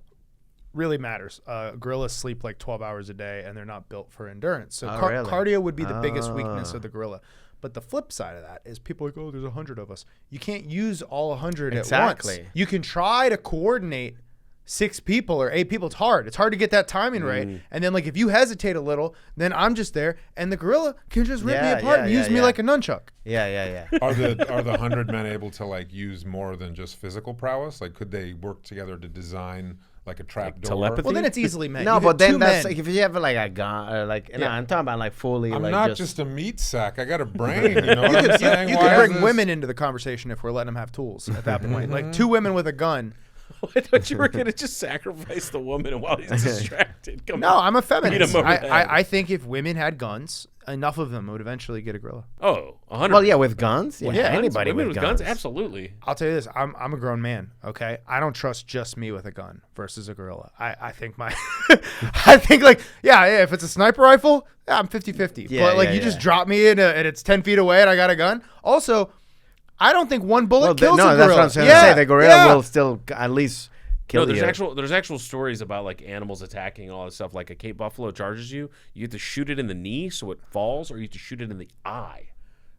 Speaker 1: really matters. Gorillas sleep like 12 hours a day, and they're not built for endurance. So
Speaker 3: really?
Speaker 1: cardio would be the biggest weakness of the gorilla. But the flip side of that is people are like, oh, there's 100 of us. You can't use all 100 at once.
Speaker 3: Exactly.
Speaker 1: You can try to coordinate 6 people or 8 people. It's hard. It's hard to get that timing right. And then like if you hesitate a little, then I'm just there, and the gorilla can just rip me
Speaker 3: Yeah,
Speaker 1: apart
Speaker 3: yeah,
Speaker 1: and
Speaker 3: yeah,
Speaker 1: use me
Speaker 3: yeah.
Speaker 1: like a nunchuck.
Speaker 3: yeah.
Speaker 5: Are the 100 men able to like use more than just physical prowess? Like, could they work together to design like a trap door?
Speaker 6: telepathy?
Speaker 1: Well, then it's easily met.
Speaker 3: No,
Speaker 1: You
Speaker 3: but
Speaker 1: hit 2
Speaker 3: then that's
Speaker 1: men.
Speaker 3: like if you have like a gun or like no, I'm talking about like fully.
Speaker 5: I'm
Speaker 3: like
Speaker 5: not just a meat sack. I got a brain. You know what I'm saying?
Speaker 1: You
Speaker 5: Why
Speaker 1: could
Speaker 5: is
Speaker 1: bring
Speaker 5: this-
Speaker 1: women into the conversation if we're letting them have tools at that point. Like 2 women with a gun.
Speaker 6: I thought you were gonna just sacrifice the woman while he's distracted. Come
Speaker 1: No,
Speaker 6: on.
Speaker 1: I'm a feminist.
Speaker 6: him over the head.
Speaker 1: I think if women had guns, enough of them would eventually get a gorilla.
Speaker 6: Oh, 100.
Speaker 3: Well, yeah, with guns. Yeah,
Speaker 1: Yeah,
Speaker 3: anybody
Speaker 6: women
Speaker 3: with
Speaker 6: guns,
Speaker 3: guns.
Speaker 6: absolutely.
Speaker 1: I'll tell you this: I'm a grown man. Okay, I don't trust just me with a gun versus a gorilla. I think my, I think like if it's a sniper rifle, I'm 50-50.
Speaker 3: Yeah,
Speaker 1: But like
Speaker 3: yeah,
Speaker 1: you just
Speaker 3: yeah.
Speaker 1: drop me in and it's 10 feet away and I got a gun. Also, I don't think one bullet
Speaker 3: Well,
Speaker 1: kills a
Speaker 3: no,
Speaker 1: gorilla.
Speaker 3: that's what I'm saying.
Speaker 1: Yeah,
Speaker 3: Say the gorilla
Speaker 1: yeah.
Speaker 3: will still at least kill
Speaker 6: No,
Speaker 3: you.
Speaker 6: there's actual stories about like animals attacking and all this stuff. Like a Cape buffalo charges you, you have to shoot it in the knee so it falls, or you have to shoot it in the eye.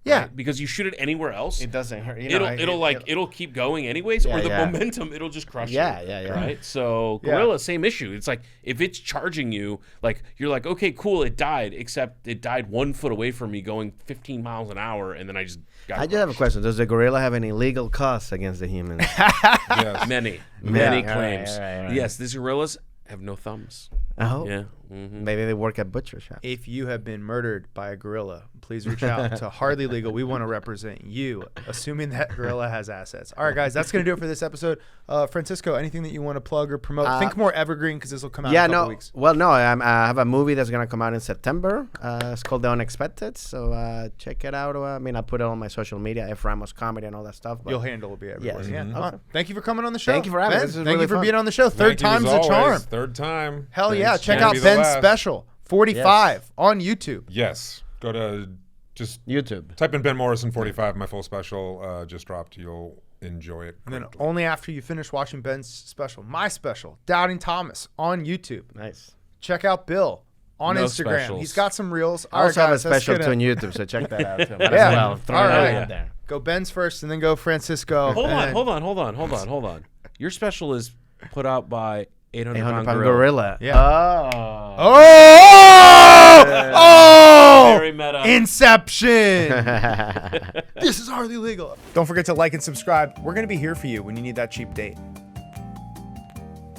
Speaker 1: Yeah.
Speaker 6: right? Because you shoot it anywhere else,
Speaker 3: It doesn't hurt. You know,
Speaker 6: it'll keep going anyways, or the
Speaker 3: yeah.
Speaker 6: momentum it'll just crush
Speaker 3: Yeah,
Speaker 6: you.
Speaker 3: yeah.
Speaker 6: Right. So
Speaker 1: Yeah.
Speaker 6: gorilla, same issue. It's like if it's charging you, like you're like, okay, cool, it died, except it died 1 foot away from me, going 15 miles an hour, and then I just got.
Speaker 3: I just have a question. Does the gorilla have any legal costs against the humans?
Speaker 5: Yes.
Speaker 6: Many
Speaker 3: Yeah, all right,
Speaker 6: claims.
Speaker 3: all right, all right.
Speaker 6: Yes, these gorillas have no thumbs.
Speaker 3: Oh,
Speaker 6: Yeah.
Speaker 3: maybe they work at butcher shop.
Speaker 1: If you have been murdered by a gorilla, please reach out to Hardly Legal. We want to represent you, assuming that gorilla has assets. All right, guys, that's going to do it for this episode. Francisco, anything that you want to plug or promote? Think more evergreen because this will come out in a couple weeks.
Speaker 3: Well, no, I have a movie that's gonna come out in September. It's called The Unexpected. So check it out. I mean, I put it on my social media, Ramos Comedy and all that stuff. But
Speaker 1: Your handle will be everywhere.
Speaker 3: Yes.
Speaker 1: Yeah.
Speaker 3: Mhm.
Speaker 1: Well, thank you for coming on the show.
Speaker 3: Thank you for having me.
Speaker 1: Ben,
Speaker 3: This was
Speaker 1: thank you
Speaker 3: really
Speaker 1: for
Speaker 3: fun.
Speaker 1: being on the show. Third
Speaker 5: Thank you as
Speaker 1: time's a charm.
Speaker 5: always. Third time.
Speaker 1: Hell yeah.
Speaker 5: Thanks.
Speaker 1: Check
Speaker 5: Can't
Speaker 1: out
Speaker 5: be the
Speaker 1: Ben's
Speaker 5: last.
Speaker 1: special, 45 on YouTube.
Speaker 5: Yes. Go to just
Speaker 3: YouTube.
Speaker 5: type in Ben Morrison 45. My full special just dropped. You'll enjoy it.
Speaker 1: And then
Speaker 5: greatly.
Speaker 1: only after you finish watching Ben's special, my special, Doubting Thomas on YouTube.
Speaker 3: Nice.
Speaker 1: Check out Bill on
Speaker 6: No
Speaker 1: Instagram.
Speaker 6: specials.
Speaker 1: He's got some reels.
Speaker 3: I also have a
Speaker 1: guys, that's
Speaker 3: special
Speaker 1: gonna-
Speaker 3: too on YouTube, so check that out too. Might
Speaker 1: Yeah.
Speaker 3: as well. Throw
Speaker 1: All
Speaker 3: it
Speaker 1: right.
Speaker 3: out there.
Speaker 1: Go Ben's first and then go Francisco.
Speaker 6: Hold on,
Speaker 1: and-
Speaker 6: hold on. Your special is put out by 800
Speaker 3: 800
Speaker 6: pound
Speaker 3: pound
Speaker 6: gorilla.
Speaker 3: gorilla.
Speaker 1: Yeah.
Speaker 3: Oh.
Speaker 1: Oh!
Speaker 6: Very meta.
Speaker 1: Inception. This is hardly legal. Don't forget to like and subscribe. We're going to be here for you when you need that cheap date.